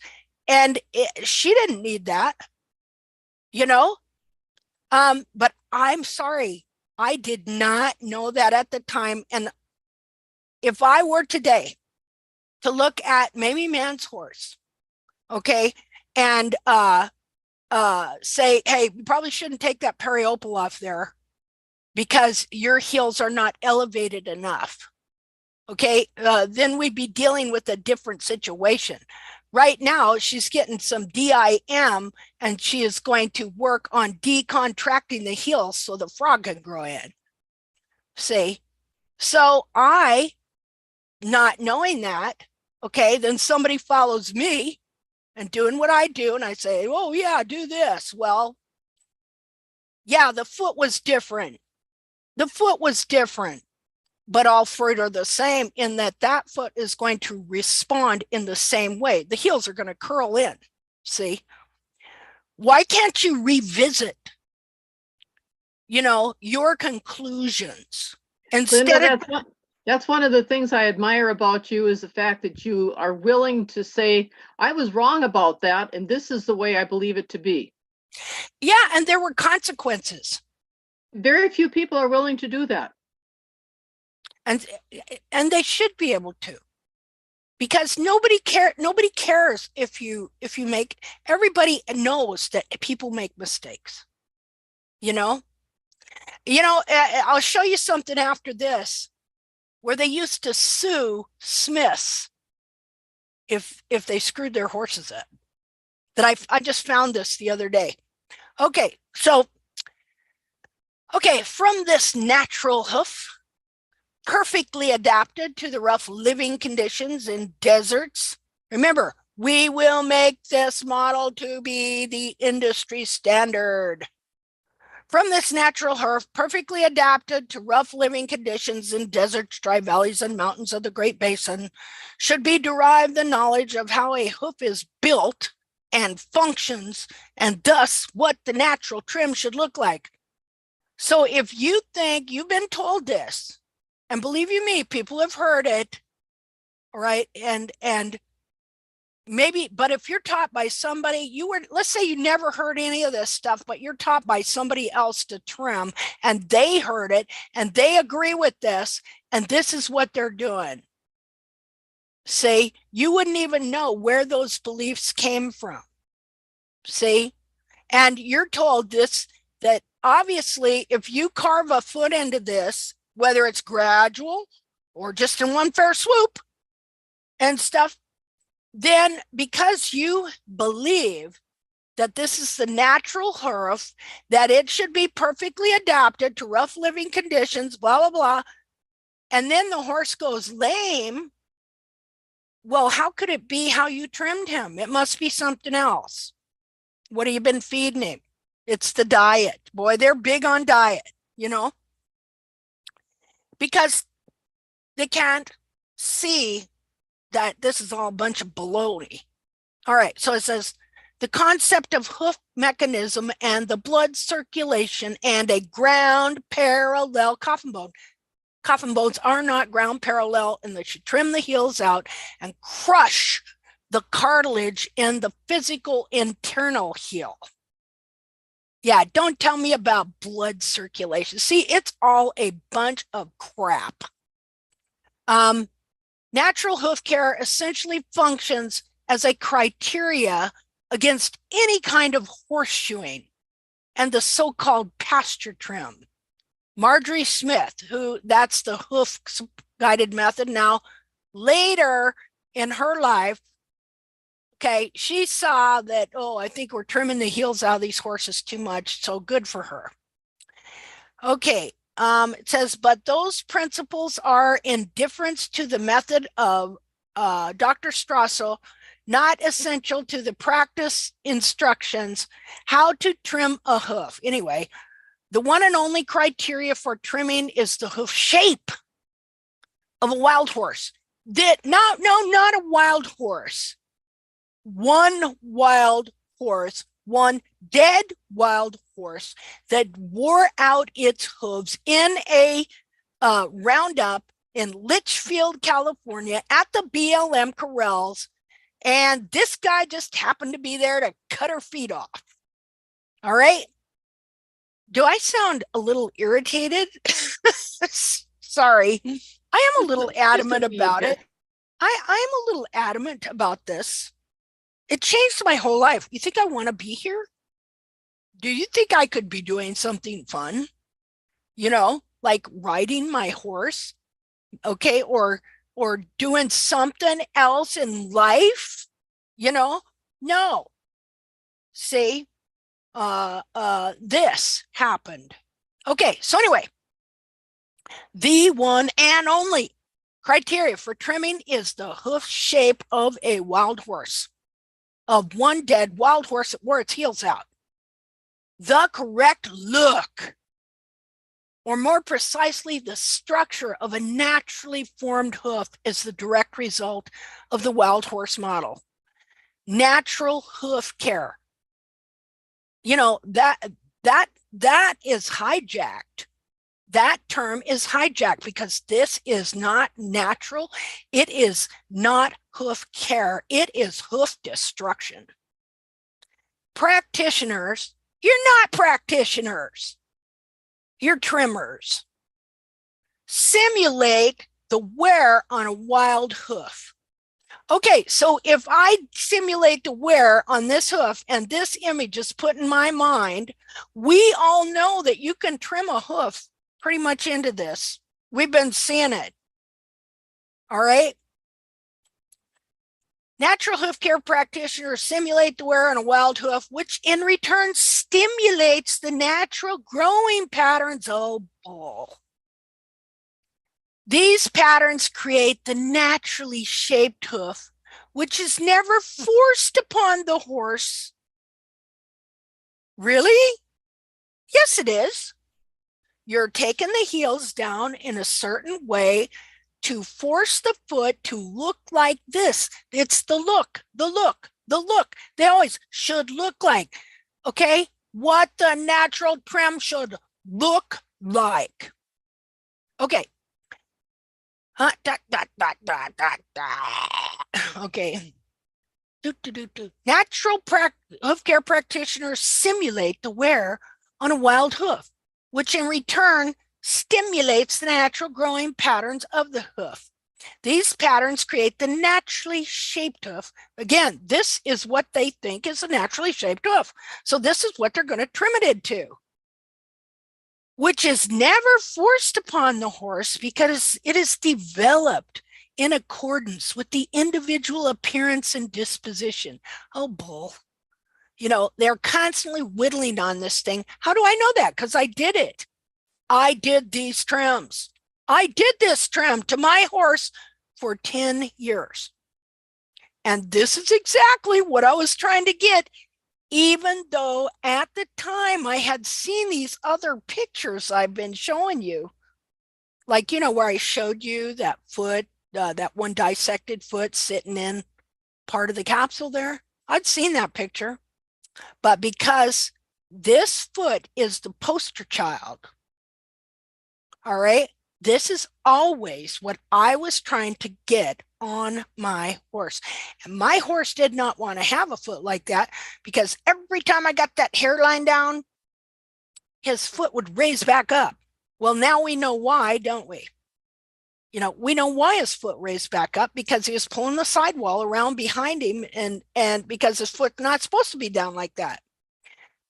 and she didn't need that, you know? But I'm sorry, I did not know that at the time. And if I were today to look at Mamie Mann's horse, okay, and say, hey, you probably shouldn't take that periopal off there because your heels are not elevated enough. Okay, then we'd be dealing with a different situation. Right now, she's getting some DIM, and she is going to work on decontracting the heels so the frog can grow in. See? So I, not knowing that, okay, then somebody follows me and doing what I do, and I say, oh yeah, do this. Well, yeah, the foot was different. The foot was different. But all fruit are the same in that foot is going to respond in the same way. The heels are going to curl in. See? Why can't you revisit, you know, your conclusions instead Linda, of... that's one of the things I admire about you, is the fact that you are willing to say, I was wrong about that, and this is the way I believe it to be. Yeah, and there were consequences. Very few people are willing to do that. And they should be able to, because nobody cares if you make, everybody knows that people make mistakes, you know. I'll show you something after this where they used to sue smiths if they screwed their horses up. That I just found this the other day. Okay, so from this natural hoof, perfectly adapted to the rough living conditions in deserts. Remember, we will make this model to be the industry standard. From this natural hoof, perfectly adapted to rough living conditions in deserts, dry valleys, and mountains of the Great Basin, should be derived the knowledge of how a hoof is built and functions, and thus what the natural trim should look like. So if you think you've been told this, and believe you me, people have heard it, all right, and maybe, but if you're taught by somebody, let's say you never heard any of this stuff, but you're taught by somebody else to trim, and they heard it, and they agree with this, and this is what they're doing. See, you wouldn't even know where those beliefs came from. See, and you're told this, that obviously if you carve a foot into this, whether it's gradual or just in one fair swoop and stuff, then because you believe that this is the natural hoof, that it should be perfectly adapted to rough living conditions, blah, blah, blah, and then the horse goes lame, well, how could it be how you trimmed him? It must be something else. What have you been feeding him? It's the diet. Boy, they're big on diet, because they can't see that this is all a bunch of baloney. All right, so it says the concept of hoof mechanism and the blood circulation and a ground parallel coffin bone. Coffin bones are not ground parallel unless you trim the heels out and crush the cartilage in the physical internal heel. Yeah, don't tell me about blood circulation. See, it's all a bunch of crap. Natural hoof care essentially functions as a criteria against any kind of horseshoeing and the so-called pasture trim. Marjorie Smith, that's the hoof guided method. Now, later in her life, okay, she saw that, I think we're trimming the heels out of these horses too much, so good for her. Okay, it says, but those principles are in difference to the method of Dr. Strasso, not essential to the practice instructions, how to trim a hoof. Anyway, the one and only criteria for trimming is the hoof shape of a wild horse. Not a wild horse. One wild horse, one dead wild horse that wore out its hooves in a roundup in Litchfield, California at the BLM corrals. And this guy just happened to be there to cut her feet off. All right. Do I sound a little irritated? Sorry. I am a little adamant about it. I am a little adamant about this. It changed my whole life. You think I want to be here? Do you think I could be doing something fun? Like riding my horse, okay, or doing something else in life? No. See, this happened. Okay, so anyway, the one and only criteria for trimming is the hoof shape of a wild horse, of one dead wild horse that wore its heels out. The correct look, or more precisely, the structure of a naturally formed hoof, is the direct result of the wild horse model. Natural hoof care. That is hijacked. That term is hijacked because this is not natural. It is not hoof care. It is hoof destruction. Practitioners, you're not practitioners. your trimmers simulate the wear on a wild hoof. Okay, so if I simulate the wear on this hoof and this image is put in my mind, we all know that you can trim a hoof pretty much into this. We've been seeing it. All right. Natural hoof care practitioners simulate the wear on a wild hoof, which in return stimulates the natural growing patterns. Oh, bull. These patterns create the naturally shaped hoof, which is never forced upon the horse. Really? Yes, it is. You're taking the heels down in a certain way to force the foot to look like this. It's the look, the look, the look. They always should look like, okay? What the natural trim should look like. Okay. Okay. Natural hoof care practitioners simulate the wear on a wild hoof, which in return stimulates the natural growing patterns of the hoof. These patterns create the naturally shaped hoof. Again, this is what they think is a naturally shaped hoof. So this is what they're going to trim it into, which is never forced upon the horse because it is developed in accordance with the individual appearance and disposition. Oh, bull. You know, they're constantly whittling on this thing. How do I know that? Because I did it. I did these trims. I did this trim to my horse for 10 years. And this is exactly what I was trying to get, even though at the time I had seen these other pictures I've been showing you. Like, you know, where I showed you that foot, that one dissected foot sitting in part of the capsule there. I'd seen that picture. But because this foot is the poster child, all right, this is always what I was trying to get on my horse. And my horse did not want to have a foot like that because every time I got that hairline down, his foot would raise back up. Well, now we know why, don't we? You know, we know why his foot raised back up because he was pulling the sidewall around behind him and because his foot's not supposed to be down like that.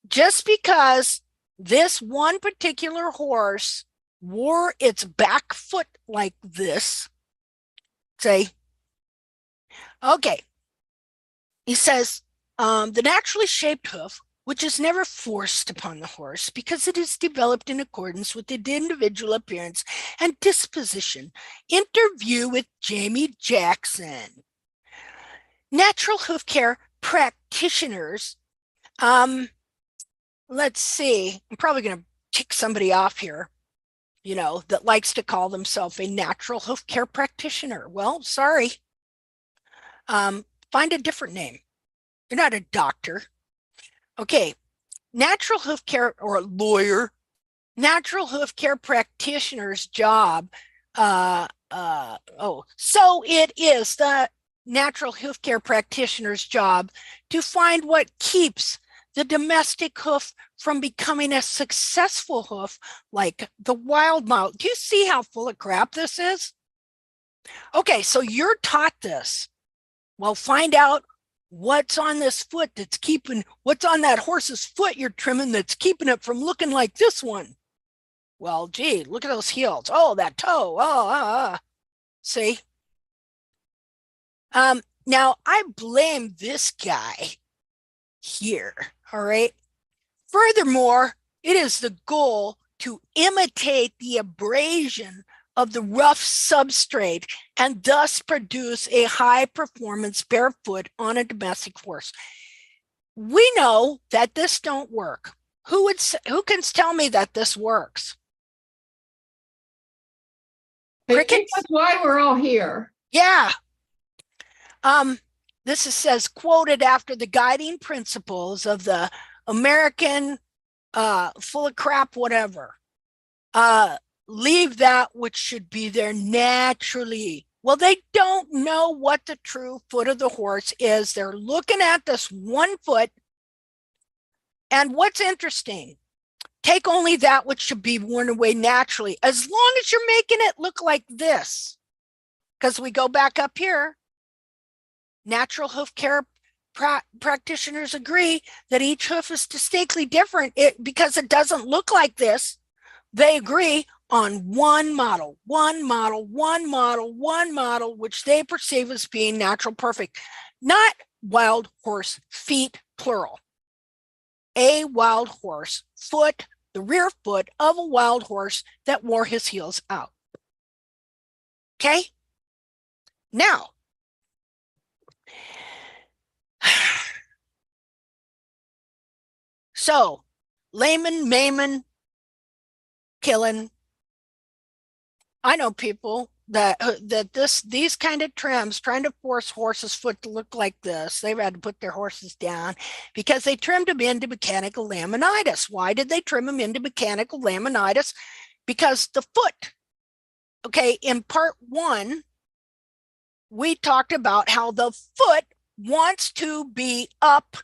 Just because this one particular horse wore its back foot like this, say, okay, he says, the naturally shaped hoof, which is never forced upon the horse because it is developed in accordance with the individual appearance and disposition. Interview with Jamie Jackson. Natural hoof care practitioners. Let's see, I'm probably going to tick somebody off here, you know, that likes to call themselves a natural hoof care practitioner. Well, sorry. Find a different name. You're not a doctor. Okay, natural hoof care or a lawyer, natural hoof care practitioner's job. So it is the natural hoof care practitioner's job to find what keeps the domestic hoof from becoming a successful hoof like the wild mount. Do you see how full of crap this is? Okay, so you're taught this. Well, find out what's on this foot that's keeping, what's on that horse's foot you're trimming that's keeping it from looking like this one. Well, gee, look at those heels. Oh, that toe. See? Now I blame this guy here, all right? Furthermore, it is the goal to imitate the abrasion of the rough substrate and thus produce a high performance barefoot on a domestic horse. We know that this don't work. Who can tell me that this works? I think that's why we're all here. Yeah. This says quoted after the guiding principles of the American full of crap, whatever. Leave that which should be there naturally. Well, they don't know what the true foot of the horse is. They're looking at this one foot. And what's interesting, Take only that which should be worn away naturally, as long as you're making it look like this. Because we go back up here, natural hoof care practitioners agree that each hoof is distinctly different because it doesn't look like this. They agree on one model, which they perceive as being natural perfect, not wild horse feet, plural. A wild horse foot, the rear foot of a wild horse that wore his heels out. Okay? Now, so layman, maiming, killing. I know people that these kind of trims trying to force horses' foot to look like this. They've had to put their horses down because they trimmed them into mechanical laminitis. Why did they trim them into mechanical laminitis? Because the foot, okay, in part 1, we talked about how the foot wants to be up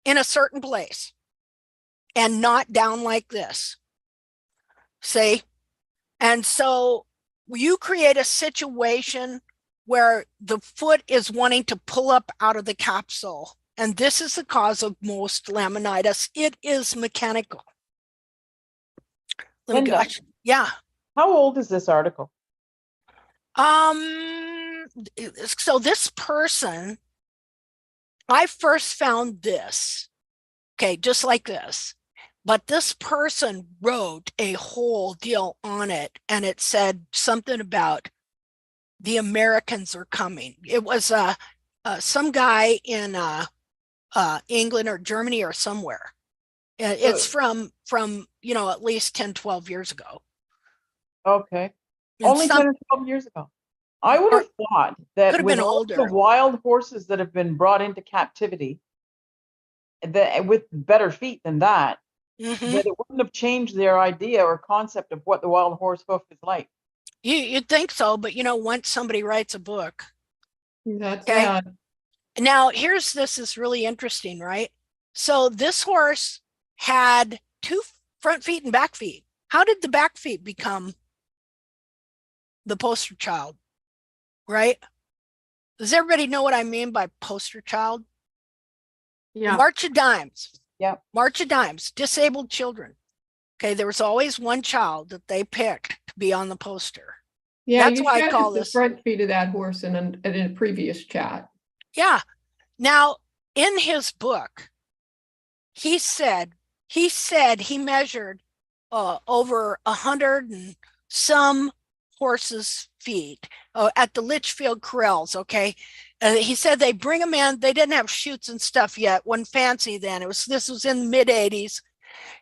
in a certain place and not down like this. See? And so you create a situation where the foot is wanting to pull up out of the capsule. And this is the cause of most laminitis. It is mechanical. Linda, yeah. How old is this article? So this person, I first found this, okay, just like this. But this person wrote a whole deal on it, and it said something about the Americans are coming. It was some guy in England or Germany or somewhere. It's from at least 10, 12 years ago. Okay. And Only 10 or 12 years ago. I would have thought that with all the wild horses that have been brought into captivity, that with better feet than that, that it wouldn't have changed their idea or concept of what the wild horse hoof is like. You'd think so, but once somebody writes a book. That's okay. Now this is really interesting, right? So this horse had 2 front feet and back feet. How did the back feet become the poster child? Right? Does everybody know what I mean by poster child? Yeah. March of Dimes. Yeah. March of Dimes, disabled children. Okay, there was always one child that they picked to be on the poster. Yeah, that's why I call this the front feet of that horse in a previous chat. Yeah. Now, in his book, he said he measured over 100 and some horses' feet at the Litchfield Corrals. Okay, he said they bring them in. They didn't have chutes and stuff yet. Wasn't fancy then. This was in the mid 80s.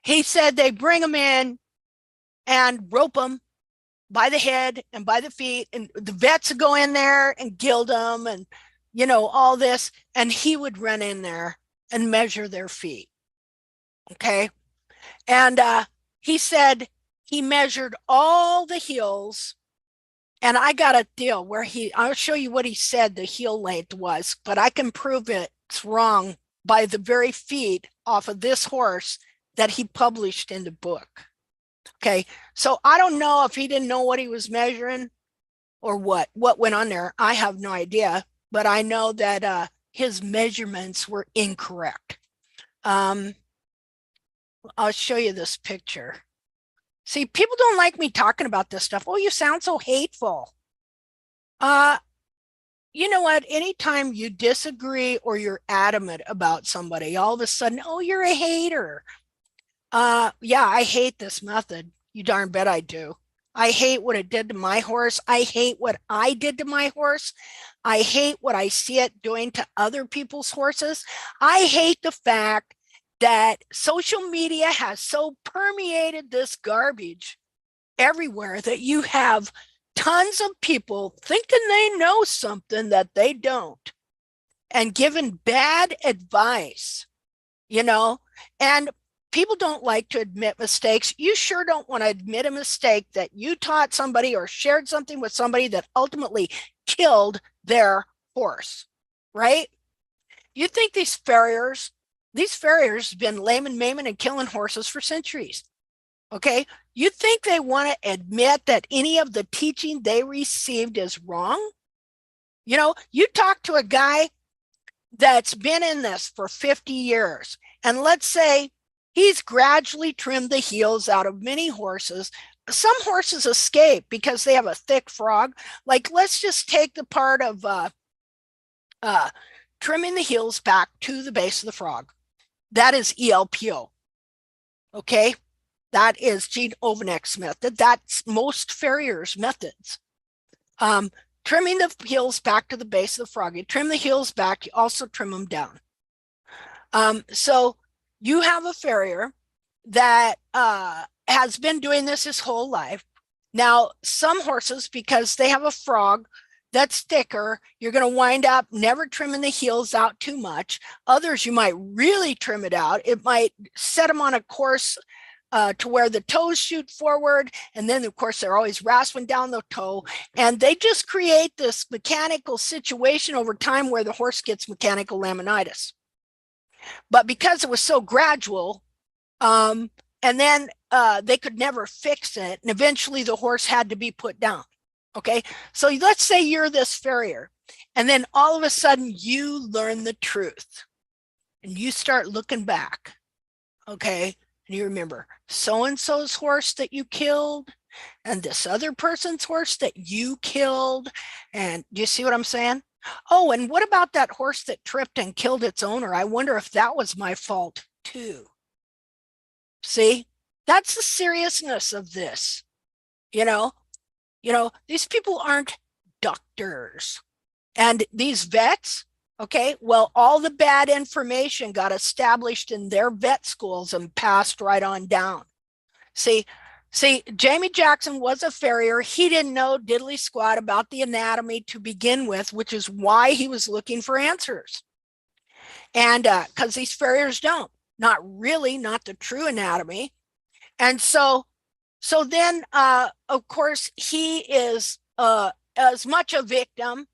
He said they bring them in and rope them by the head and by the feet, and the vets would go in there and gild them, and all this, and he would run in there and measure their feet. Okay, and he said he measured all the heels. And I got a deal where I'll show you what he said the heel length was, but I can prove it's wrong by the very feet off of this horse that he published in the book. Okay, so I don't know if he didn't know what he was measuring or what went on there. I have no idea, but I know that his measurements were incorrect. I'll show you this picture. See, people don't like me talking about this stuff. Oh, you sound so hateful. You know what? Anytime you disagree or you're adamant about somebody, all of a sudden, oh, you're a hater. Yeah, I hate this method. You darn bet I do. I hate what it did to my horse. I hate what I did to my horse. I hate what I see it doing to other people's horses. I hate the fact that social media has so permeated this garbage everywhere that you have tons of people thinking they know something that they don't and giving bad advice, and people don't like to admit mistakes. You sure don't want to admit a mistake that you taught somebody or shared something with somebody that ultimately killed their horse, right? You think these farriers have been laming, maiming, and killing horses for centuries. Okay. You think they want to admit that any of the teaching they received is wrong? You know, you talk to a guy that's been in this for 50 years, and let's say he's gradually trimmed the heels out of many horses. Some horses escape because they have a thick frog. Like, let's just take the part of trimming the heels back to the base of the frog. That is ELPO. Okay. That is Gene Ovanek's method. That's most farriers' methods. Trimming the heels back to the base of the frog. You trim the heels back, you also trim them down. So you have a farrier that has been doing this his whole life. Now, some horses, because they have a frog that's thicker, you're going to wind up never trimming the heels out too much. Others, you might really trim it out. It might set them on a course to where the toes shoot forward. And then, of course, they're always rasping down the toe. And they just create this mechanical situation over time where the horse gets mechanical laminitis. But because it was so gradual, and then they could never fix it, and eventually the horse had to be put down. Okay, so let's say you're this farrier, and then all of a sudden you learn the truth, and you start looking back. Okay, and you remember so-and-so's horse that you killed, and this other person's horse that you killed. And do you see what I'm saying? Oh, and what about that horse that tripped and killed its owner? I wonder if that was my fault too. See, that's the seriousness of this. You know, these people aren't doctors. And these vets, okay, well, all the bad information got established in their vet schools and passed right on down. See, Jamie Jackson was a farrier. He didn't know diddly squat about the anatomy to begin with, which is why he was looking for answers. And because these farriers don't, not the true anatomy. And so then, of course, he is as much a victim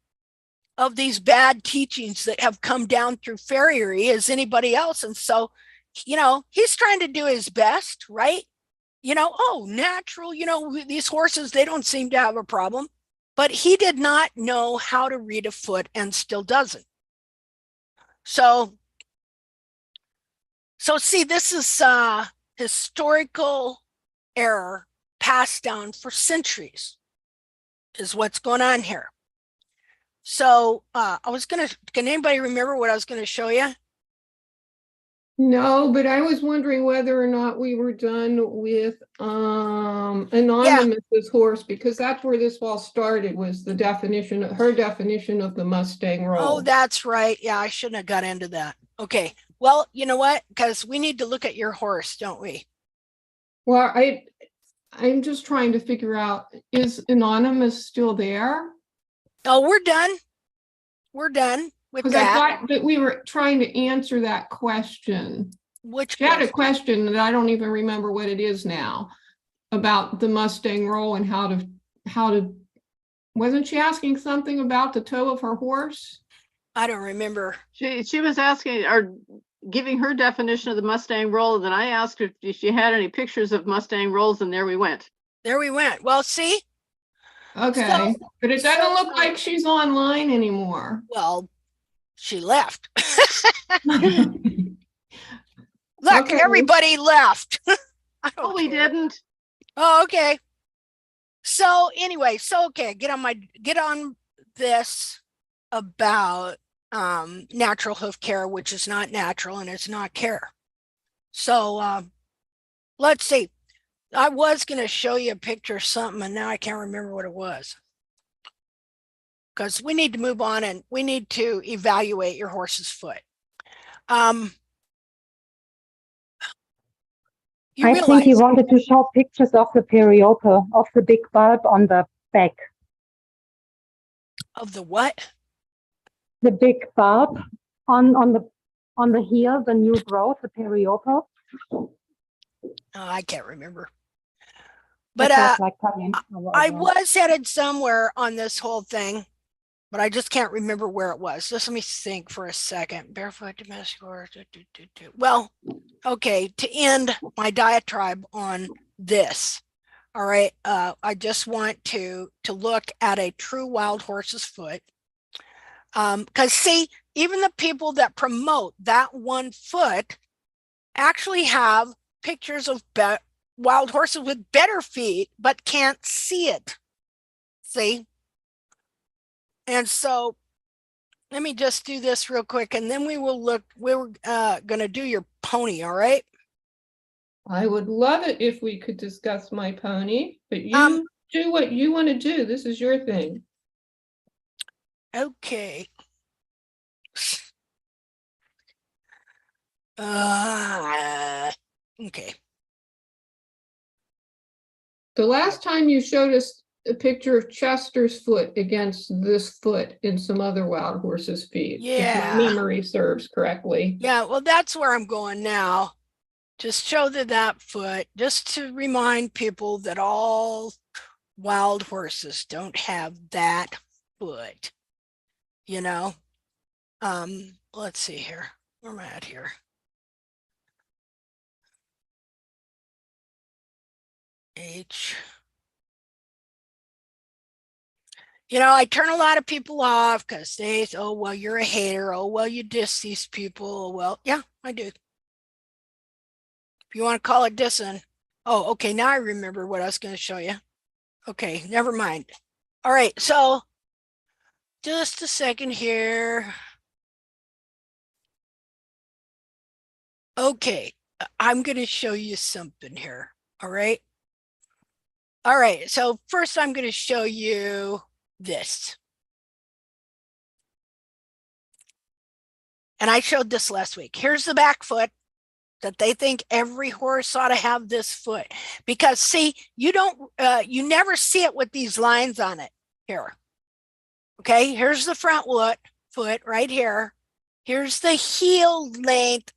of these bad teachings that have come down through farriery as anybody else. And so, he's trying to do his best, right? Natural, these horses, they don't seem to have a problem. But he did not know how to read a foot and still doesn't. So see, this is historical error passed down for centuries is what's going on here. So can anybody remember what I was going to show you? No, but I was wondering whether or not we were done with Anonymous's horse, because that's where this all started, was her definition of the Mustang roll. Oh, that's right. Yeah, I shouldn't have got into that. Okay. Well, you know what? Because we need to look at your horse, don't we? Well, I'm just trying to figure out, is Anonymous still there? Oh, we're done. We're done with that. Because I thought that we were trying to answer that question. She had a question that I don't even remember what it is now, about the Mustang roll and how to, wasn't she asking something about the toe of her horse? I don't remember. She was asking or giving her definition of the Mustang roll, and then I asked her if she had any pictures of Mustang rolls, and there we went. Well, see? Okay, but it doesn't look like she's online anymore. Well, she left. Look, okay. Everybody left. Oh, we didn't. Oh, okay. So anyway, okay, get on this about natural hoof care, which is not natural and it's not care. So let's see. I was going to show you a picture of something, and now I can't remember what it was. Because we need to move on and we need to evaluate your horse's foot. I think he wanted to show pictures of the periople, of the big bulb on the back. Of the what? The big bulb on the heel, the new growth, the periople. Oh, I can't remember. But like I was headed somewhere on this whole thing, but I just can't remember where it was. Just let me think for a second. Barefoot domestic horse. Well, okay, to end my diatribe on this. All right. I just want to look at a true wild horse's foot. Because see, even the people that promote that 1 foot actually have pictures of wild horses with better feet, but can't see it. See? And so let me just do this real quick, and then we will look. We're going to do your pony, all right? I would love it if we could discuss my pony, but you do what you want to do. This is your thing. Okay. Okay. The last time you showed us a picture of Chester's foot against this foot in some other wild horse's feet. If my memory serves correctly. Yeah, well, that's where I'm going now. Just show that foot, just to remind people that all wild horses don't have that foot, you know. Let's see here. Where am I at here? H. You know, I turn a lot of people off because they say, oh, well, you're a hater. Oh, well, you diss these people. Well, yeah, I do. If you want to call it dissing. Oh, okay. Now I remember what I was going to show you. Okay, never mind. All right, so just a second here. Okay, I'm going to show you something here. All right. All right, so first I'm going to show you this. And I showed this last week. Here's the back foot that they think every horse ought to have this foot. Because see, you never see it with these lines on it here. Okay, here's the front foot right here. Here's the heel length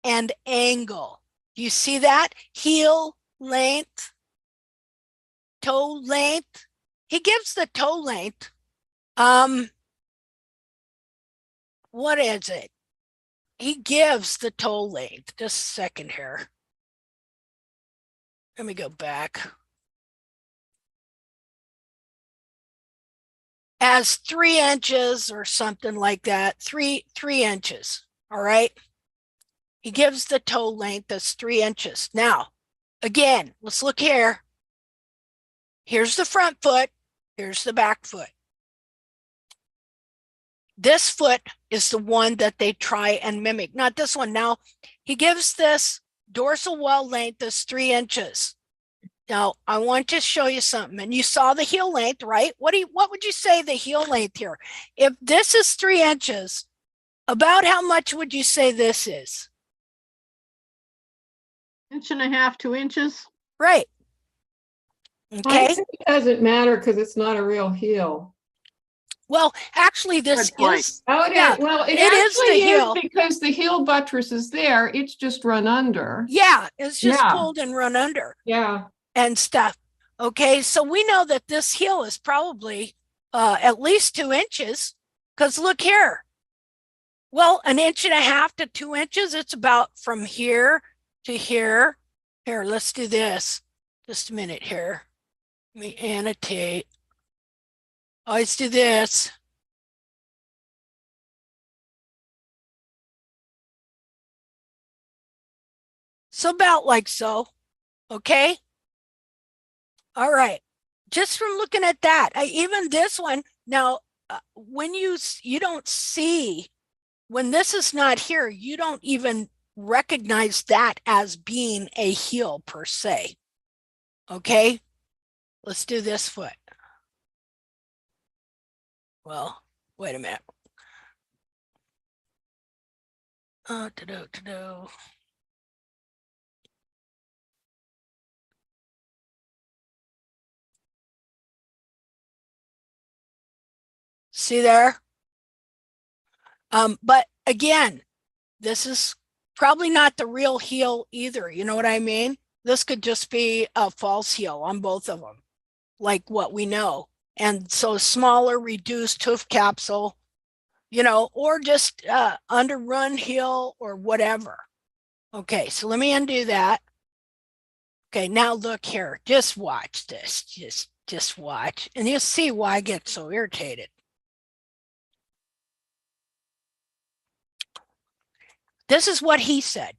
and angle. You see that? Heel length, toe length. He gives the toe length. What is it? He gives the toe length. Just a second here. Let me go back. As 3 inches or something like that. 3 inches. All right. He gives the toe length as 3 inches. Now, again, let's look here. Here's the front foot. Here's the back foot. This foot is the one that they try and mimic, not this one. Now, he gives this dorsal wall length as 3 inches. Now, I want to show you something. And you saw the heel length, right? What would you say the heel length here? If this is 3 inches, about how much would you say this is? 1.5 2 inches. Right. Okay. I think it doesn't matter because it's not a real heel. Well, actually, this is. Oh, yeah. Well, it actually is because the heel buttress is there. It's just run under. Yeah, it's just pulled and run under. Yeah. And stuff. Okay, so we know that this heel is probably at least 2 inches. Because look here. Well, 1.5 to 2 inches. It's about from here to here. Here, let's do this. Just a minute here. Let me annotate. Let's do this. So about like so. Okay. All right. Just from looking at that, even this one now, when you don't see, when this is not here, you don't even recognize that as being a heel per se. Okay. Let's do this foot. Well, wait a minute. See there? But again, this is probably not the real heel either. You know what I mean? This could just be a false heel on both of them, like what we know. And so smaller, reduced hoof capsule, or just underrun heel or whatever. Okay, so let me undo that. Okay, now look here. Just watch this. Just watch. And you'll see why I get so irritated. This is what he said.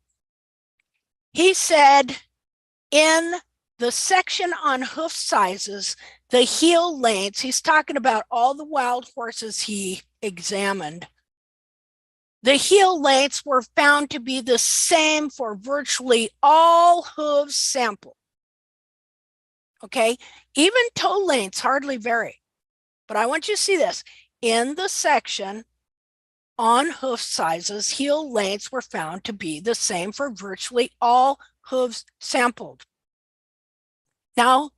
He said in the section on hoof sizes, the heel lengths, he's talking about all the wild horses he examined. The heel lengths were found to be the same for virtually all hooves sampled. Okay, even toe lengths hardly vary. But I want you to see this. In the section on hoof sizes, heel lengths were found to be the same for virtually all hooves sampled. Now,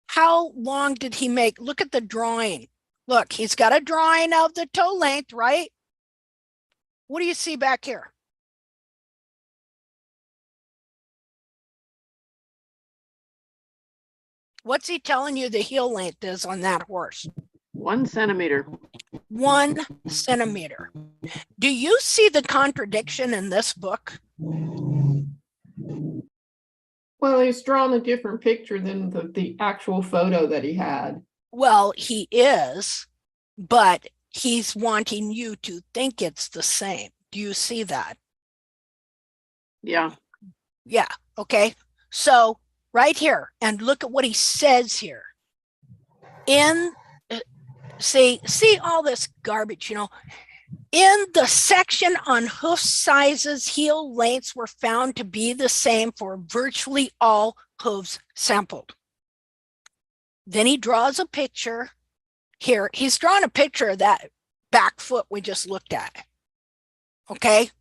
how long did he make? Look at the drawing. Look, he's got a drawing of the toe length, right? What do you see back here? What's he telling you the heel length is on that horse? 1 centimeter. 1 centimeter. Do you see the contradiction in this book? Well, he's drawn a different picture than the actual photo that he had. Well, he is, but he's wanting you to think it's the same. Do you see that? Yeah. Yeah. Okay. So right here, and look at what he says here. See all this garbage, you know. In the section on hoof sizes, heel lengths were found to be the same for virtually all hooves sampled. Then he draws a picture here. He's drawn a picture of that back foot we just looked at. Okay.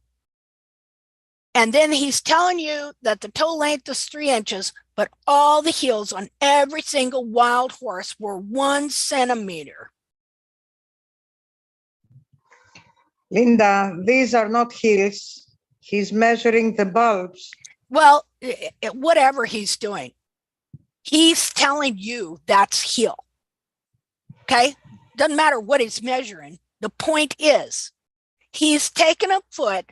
And then he's telling you that the toe length is 3 inches, but all the heels on every single wild horse were 1 centimeter. Linda, these are not heels. He's measuring the bulbs. Well, whatever he's doing, he's telling you that's heel. Okay? Doesn't matter what he's measuring. The point is, he's taken a foot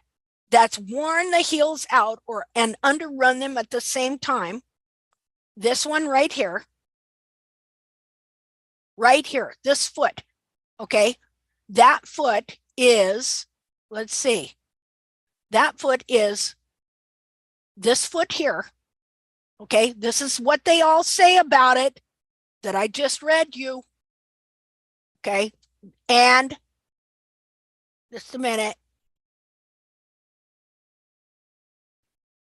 that's worn the heels out and underrun them at the same time. This one right here, this foot. Okay? That foot is, let's see, that foot is this foot here. Okay, this is what they all say about it that I just read you. Okay, and just a minute.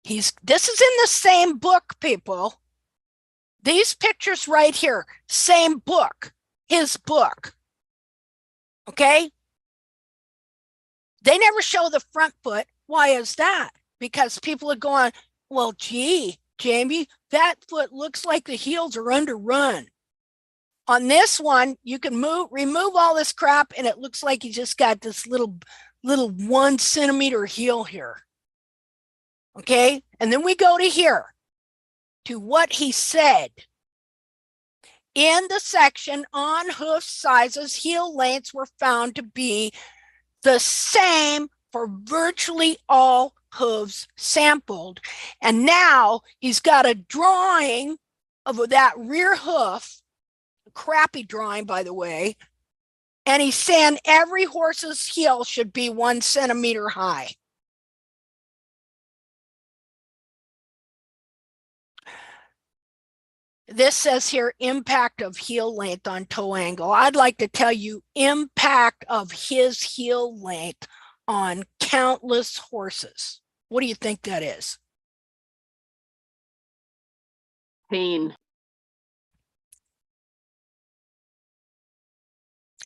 This is in the same book, people. These pictures right here, same book, his book. Okay? They never show the front foot. Why is that? Because people are going, well, gee, Jamie, that foot looks like the heels are underrun. On this one, you can remove all this crap and it looks like you just got this little 1 centimeter heel here. Okay? And then we go to here, to what he said. In the section on hoof sizes, heel lengths were found to be the same for virtually all hooves sampled. And now he's got a drawing of that rear hoof, a crappy drawing, by the way, and he's saying every horse's heel should be 1 centimeter high. This says here, impact of heel length on toe angle. I'd like to tell you impact of his heel length on countless horses. What do you think that is? Pain.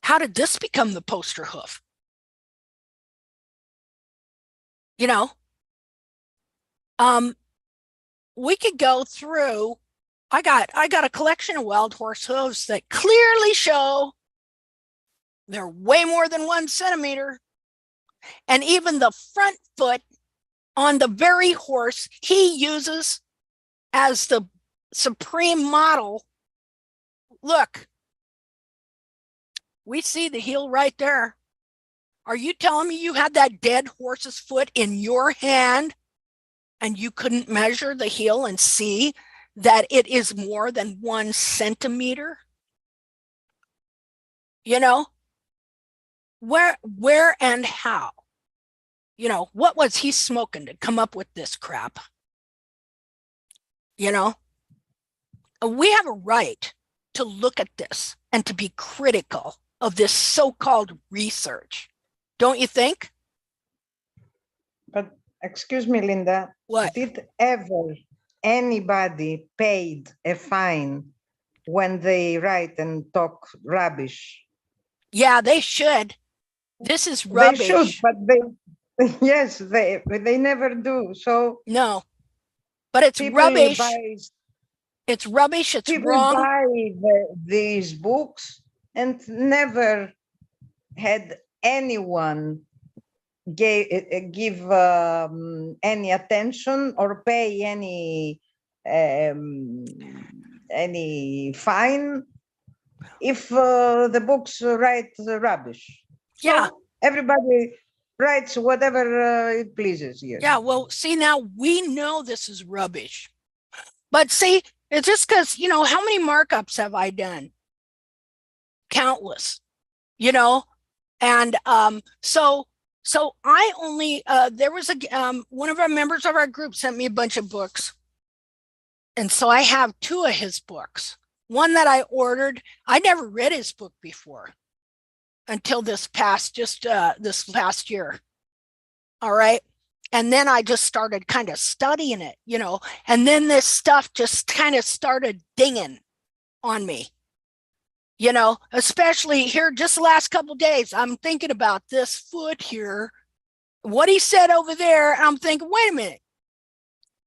How did this become the poster hoof? You know, we could go through. I got a collection of wild horse hooves that clearly show they're way more than 1 centimeter. And even the front foot on the very horse he uses as the supreme model. Look, we see the heel right there. Are you telling me you had that dead horse's foot in your hand and you couldn't measure the heel and see that it is more than 1 centimeter? You know, where and how? You know, what was he smoking to come up with this crap? You know, we have a right to look at this and to be critical of this so-called research. Don't you think? But excuse me, Linda. What? Did ever anybody paid a fine when they write and talk rubbish? Yeah, they should. This is They should, rubbish. but they, yes, they never do. So no, but it's people rubbish. buy, It's rubbish. It's people wrong. buy these books and never had anyone give any attention or pay any fine if the books write rubbish. Yeah. So everybody writes whatever it pleases here. Yeah, well, see, now we know this is rubbish. But see, it's just because, you know, how many markups have I done? Countless, you know? And so I only, there was one of our members of our group sent me a bunch of books. And so I have 2 of his books. One that I ordered, I never read his book before until this past year. All right. And then I just started kind of studying it, you know, and then this stuff just kind of started dinging on me, you know, especially here just the last couple of days. I'm thinking about this foot here, what he said over there. I'm thinking, wait a minute.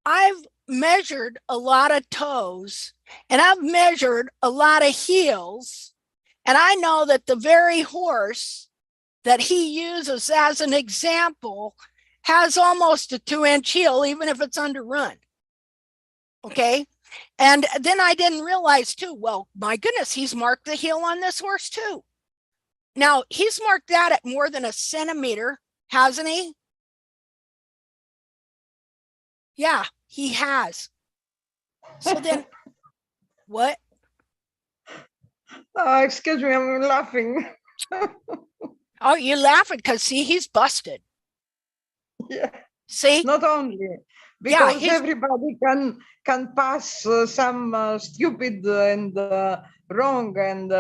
I've measured a lot of toes and I've measured a lot of heels. And I know that the very horse that he uses as an example has almost a 2-inch heel, even if it's underrun. Okay. And then I didn't realize too, well, my goodness, he's marked the heel on this horse too. Now he's marked that at more than 1 centimeter, hasn't he? Yeah, he has. So then what? Oh, excuse me, I'm laughing. Oh, you're laughing because see, he's busted. Yeah. See? Not only because everybody can pass some stupid and wrong and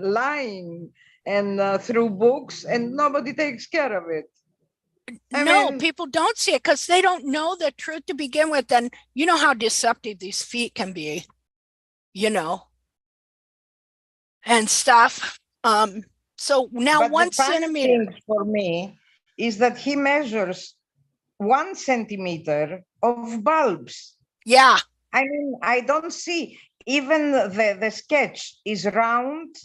lying and through books, and nobody takes care of it. No, people don't see it because they don't know the truth to begin with. And you know how deceptive these feet can be, you know, and stuff. So now but 1 the funny centimeter thing for me is that he measures 1 centimeter of bulbs. Yeah. I mean, I don't see, even the sketch is round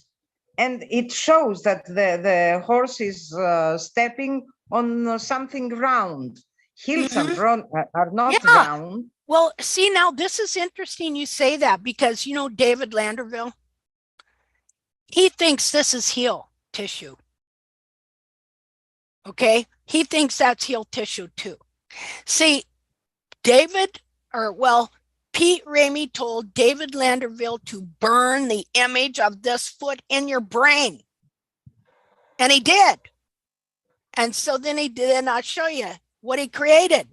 and it shows that the horse is stepping on something round. Heels are not round. Well, see, now this is interesting you say that because, you know, David Landerville, he thinks this is heel tissue. Okay. He thinks that's heel tissue too. See, Pete Ramey told David Landerville to burn the image of this foot in your brain. And he did. And so then he did, and I'll show you what he created.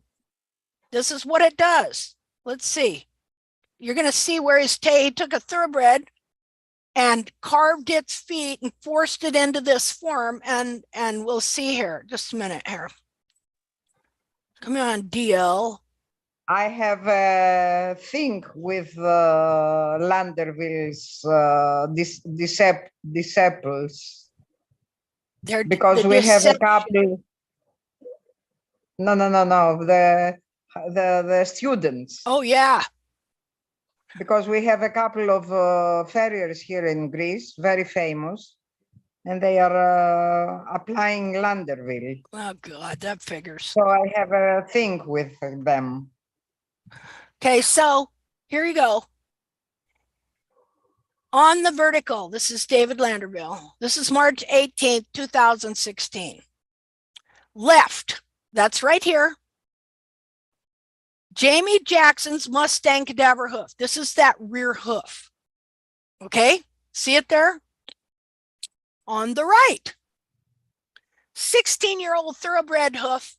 This is what it does. Let's see. You're going to see where he took a thoroughbred and carved its feet and forced it into this form. And we'll see here. Just a minute here. Come on, DL. I have a thing with Landerville's disciples. Because we have a couple. No. The students. Oh, yeah. Because we have a couple of farriers here in Greece, very famous, and they are applying Landerville. Oh, God, that figures. So I have a thing with them. Okay, so here you go. On the vertical, this is David Landerville. This is March 18th, 2016. Left, that's right here. Jamie Jackson's Mustang cadaver hoof. This is that rear hoof. Okay, see it there? On the right. 16-year-old thoroughbred hoof,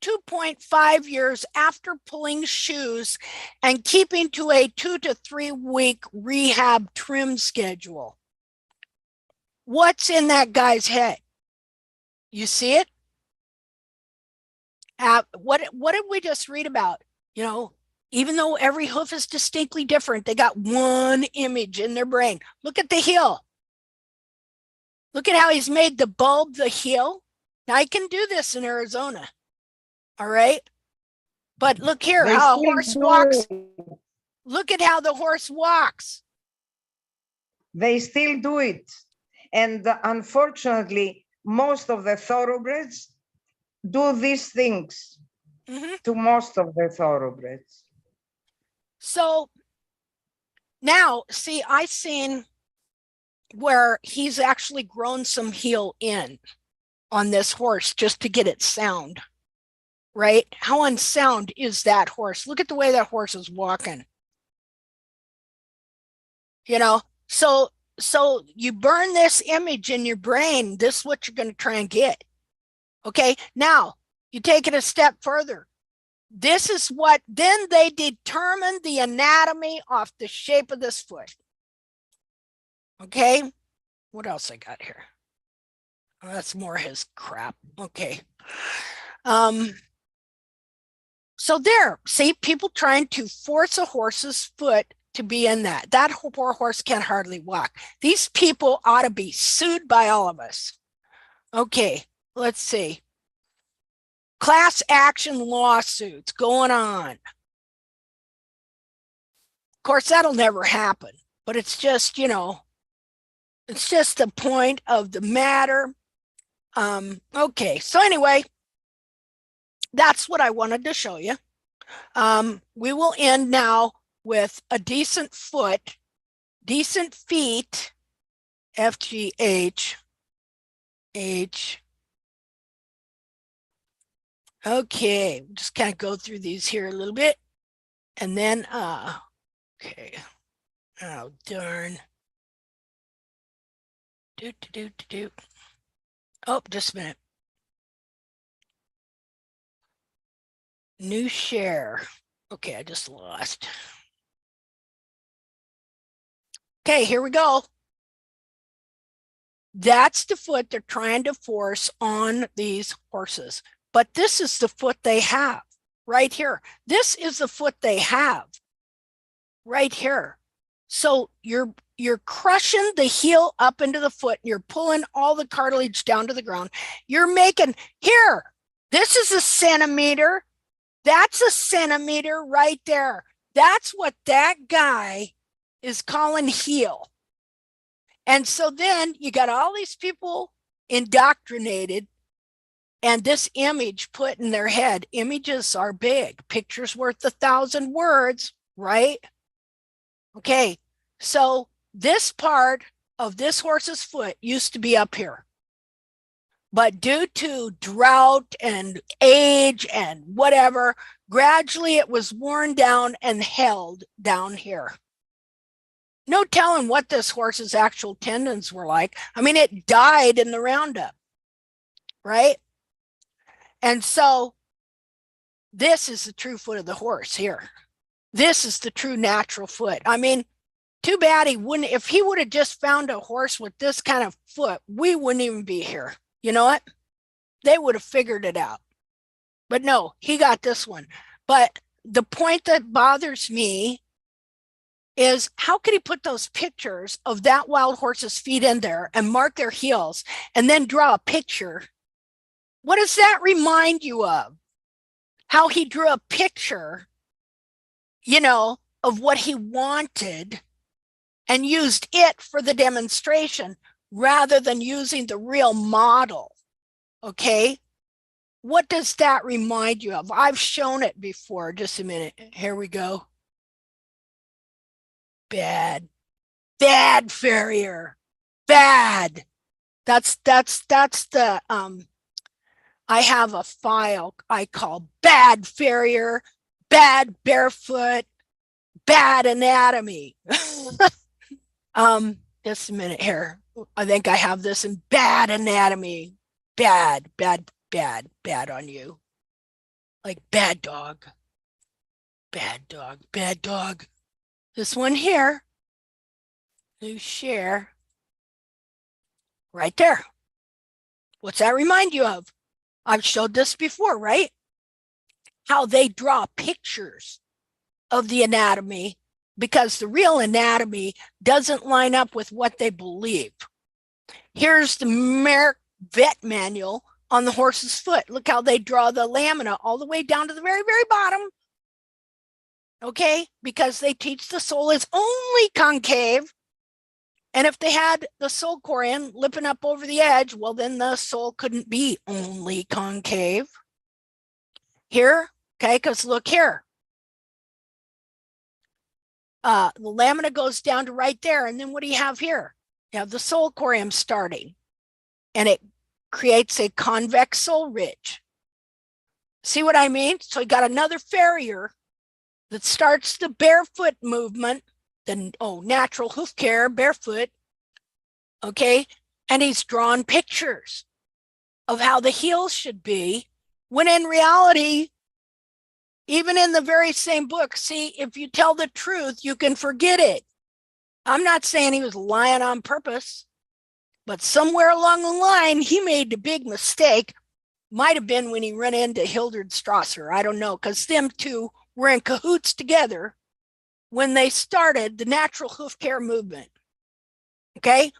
2.5 years after pulling shoes and keeping to a 2 to 3 week rehab trim schedule. What's in that guy's head? You see it? What did we just read about? You know, even though every hoof is distinctly different, they got one image in their brain. Look at the heel. Look at how he's made the bulb the heel. Now I can do this in Arizona. All right. But look here, They how a still horse do walks. it. Look at how the horse walks. They still do it. And unfortunately, most of the thoroughbreds do these things to most of the thoroughbreds. So now, see, I seen where he's actually grown some heel in on this horse just to get it sound, right? How unsound is that horse? Look at the way that horse is walking. You know, so you burn this image in your brain. This is what you're going to try and get. Okay, now you take it a step further. This is what, then they determined the anatomy off the shape of this foot. Okay, what else I got here? Oh, that's more his crap. Okay. So there, see, people trying to force a horse's foot to be in that. That poor horse can hardly walk. These people ought to be sued by all of us. Okay, let's see. Class action lawsuits going on. Of course, that'll never happen, but it's just, you know, it's just the point of the matter. Okay, so anyway, that's what I wanted to show you. We will end now with a decent foot, decent feet, FGH, H. Okay, just kind of go through these here a little bit. And then, okay. Oh, darn. Oh, just a minute. New share. Okay, I just lost. Okay, here we go. That's the foot they're trying to force on these horses. But this is the foot they have right here. This is the foot they have right here. So you're crushing the heel up into the foot. You're pulling all the cartilage down to the ground. You're making, here, this is a centimeter. That's a centimeter right there. That's what that guy is calling heel. And so then you got all these people indoctrinated and this image put in their head. Images are big. Pictures worth 1,000 words, right? Okay, so this part of this horse's foot used to be up here. But due to drought and age and whatever, gradually it was worn down and held down here. No telling what this horse's actual tendons were like. I mean, it died in the roundup, right? And so this is the true foot of the horse here. This is the true natural foot. I mean, too bad he wouldn't, if he would have just found a horse with this kind of foot, we wouldn't even be here. You know what? They would have figured it out. But no, he got this one. But the point that bothers me is how could he put those pictures of that wild horse's feet in there and mark their heels and then draw a picture? What does that remind you of? How he drew a picture, you know, of what he wanted and used it for the demonstration rather than using the real model. Okay, what does that remind you of? I've shown it before. Just a minute. Here we go. Bad farrier. Bad. That's the I have a file I call bad farrier, bad barefoot, bad anatomy. Just a minute here. I think I have this in bad anatomy. Bad on you. Like bad dog. Bad dog. This one here. New share. Right there. What's that remind you of? I've showed this before, right? How they draw pictures of the anatomy because the real anatomy doesn't line up with what they believe. Here's the vet manual on the horse's foot. Look how they draw the lamina all the way down to the very, very bottom. Okay, because they teach the sole is only concave. And if they had the sole corian lipping up over the edge, well, then the sole couldn't be only concave. Here, okay, because look here. The lamina goes down to right there. And then what do you have here? You have the sole corium starting. And it creates a convex sole ridge. See what I mean? So you got another farrier that starts the barefoot movement, the natural hoof care, barefoot, okay? And he's drawn pictures of how the heels should be, when in reality, even in the very same book, see, if you tell the truth, you can forget it. I'm not saying he was lying on purpose, but somewhere along the line, he made a big mistake. Might have been when he ran into Hildred Strasser. I don't know, because them two were in cahoots together when they started the natural hoof care movement. Okay?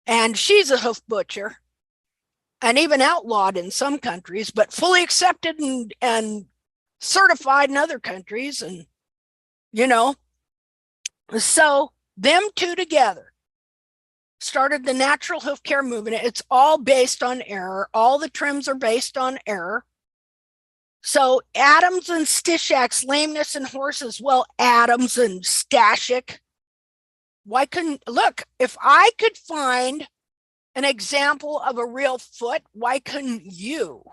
And she's a hoof butcher and even outlawed in some countries, but fully accepted and certified in other countries. And, you know, so them two together started the natural hoof care movement. It's all based on error. All the trims are based on error. So Adams and Stishak's lameness in horses, well, Adams and Stashik, why couldn't, look, if I could find an example of a real foot, why couldn't you?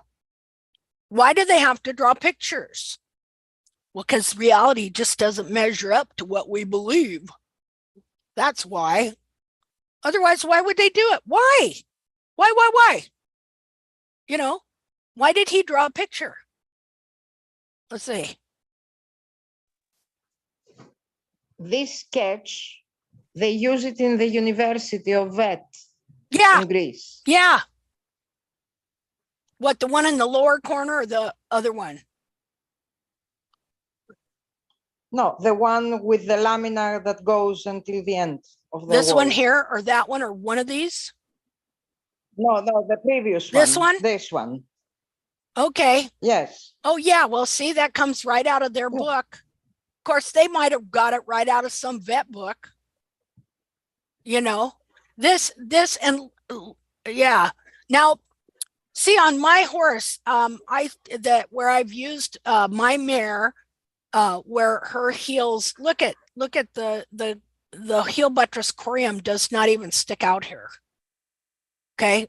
Why do they have to draw pictures? Well, because reality just doesn't measure up to what we believe. That's why. Otherwise, why would they do it? Why? Why? You know, why did he draw a picture? Let's see. This sketch, they use it in the University of Vet in Greece. Yeah. What, the one in the lower corner or the other one? No, the one with the lamina that goes until the end of the This wall. one here or that one or one of these? No, the previous one. This one? This one. Okay. Yes. Oh, yeah. Well, see, that comes right out of their book. Of course, they might have got it right out of some vet book. You know, this and yeah. Now, see, on my horse, where I've used my mare, where her heels, look at the heel buttress corium does not even stick out here. Okay.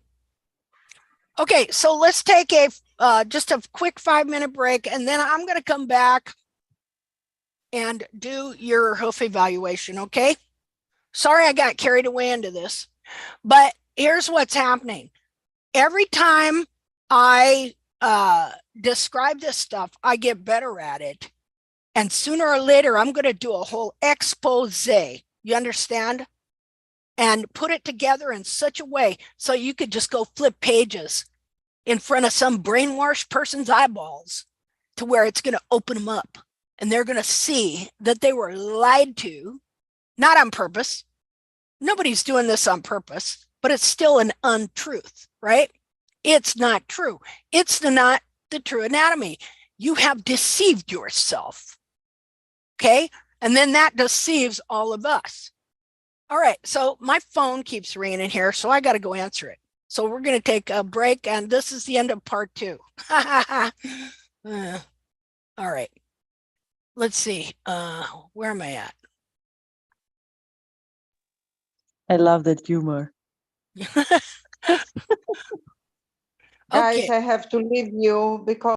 Okay, so let's take a just a quick 5-minute break, and then I'm going to come back and do your hoof evaluation, okay? Sorry I got carried away into this, but here's what's happening. Every time I describe this stuff, I get better at it. And sooner or later, I'm going to do a whole expose. You understand? And put it together in such a way so you could just go flip pages in front of some brainwashed person's eyeballs to where it's going to open them up. And they're going to see that they were lied to, not on purpose. Nobody's doing this on purpose, but it's still an untruth, right? It's not true. It's not the true anatomy. You have deceived yourself. Okay? And then that deceives all of us. All right. So my phone keeps ringing in here, so I got to go answer it. So we're going to take a break, and this is the end of part 2. All right. Let's see. Where am I at? I love that humor. Guys, I have to leave you because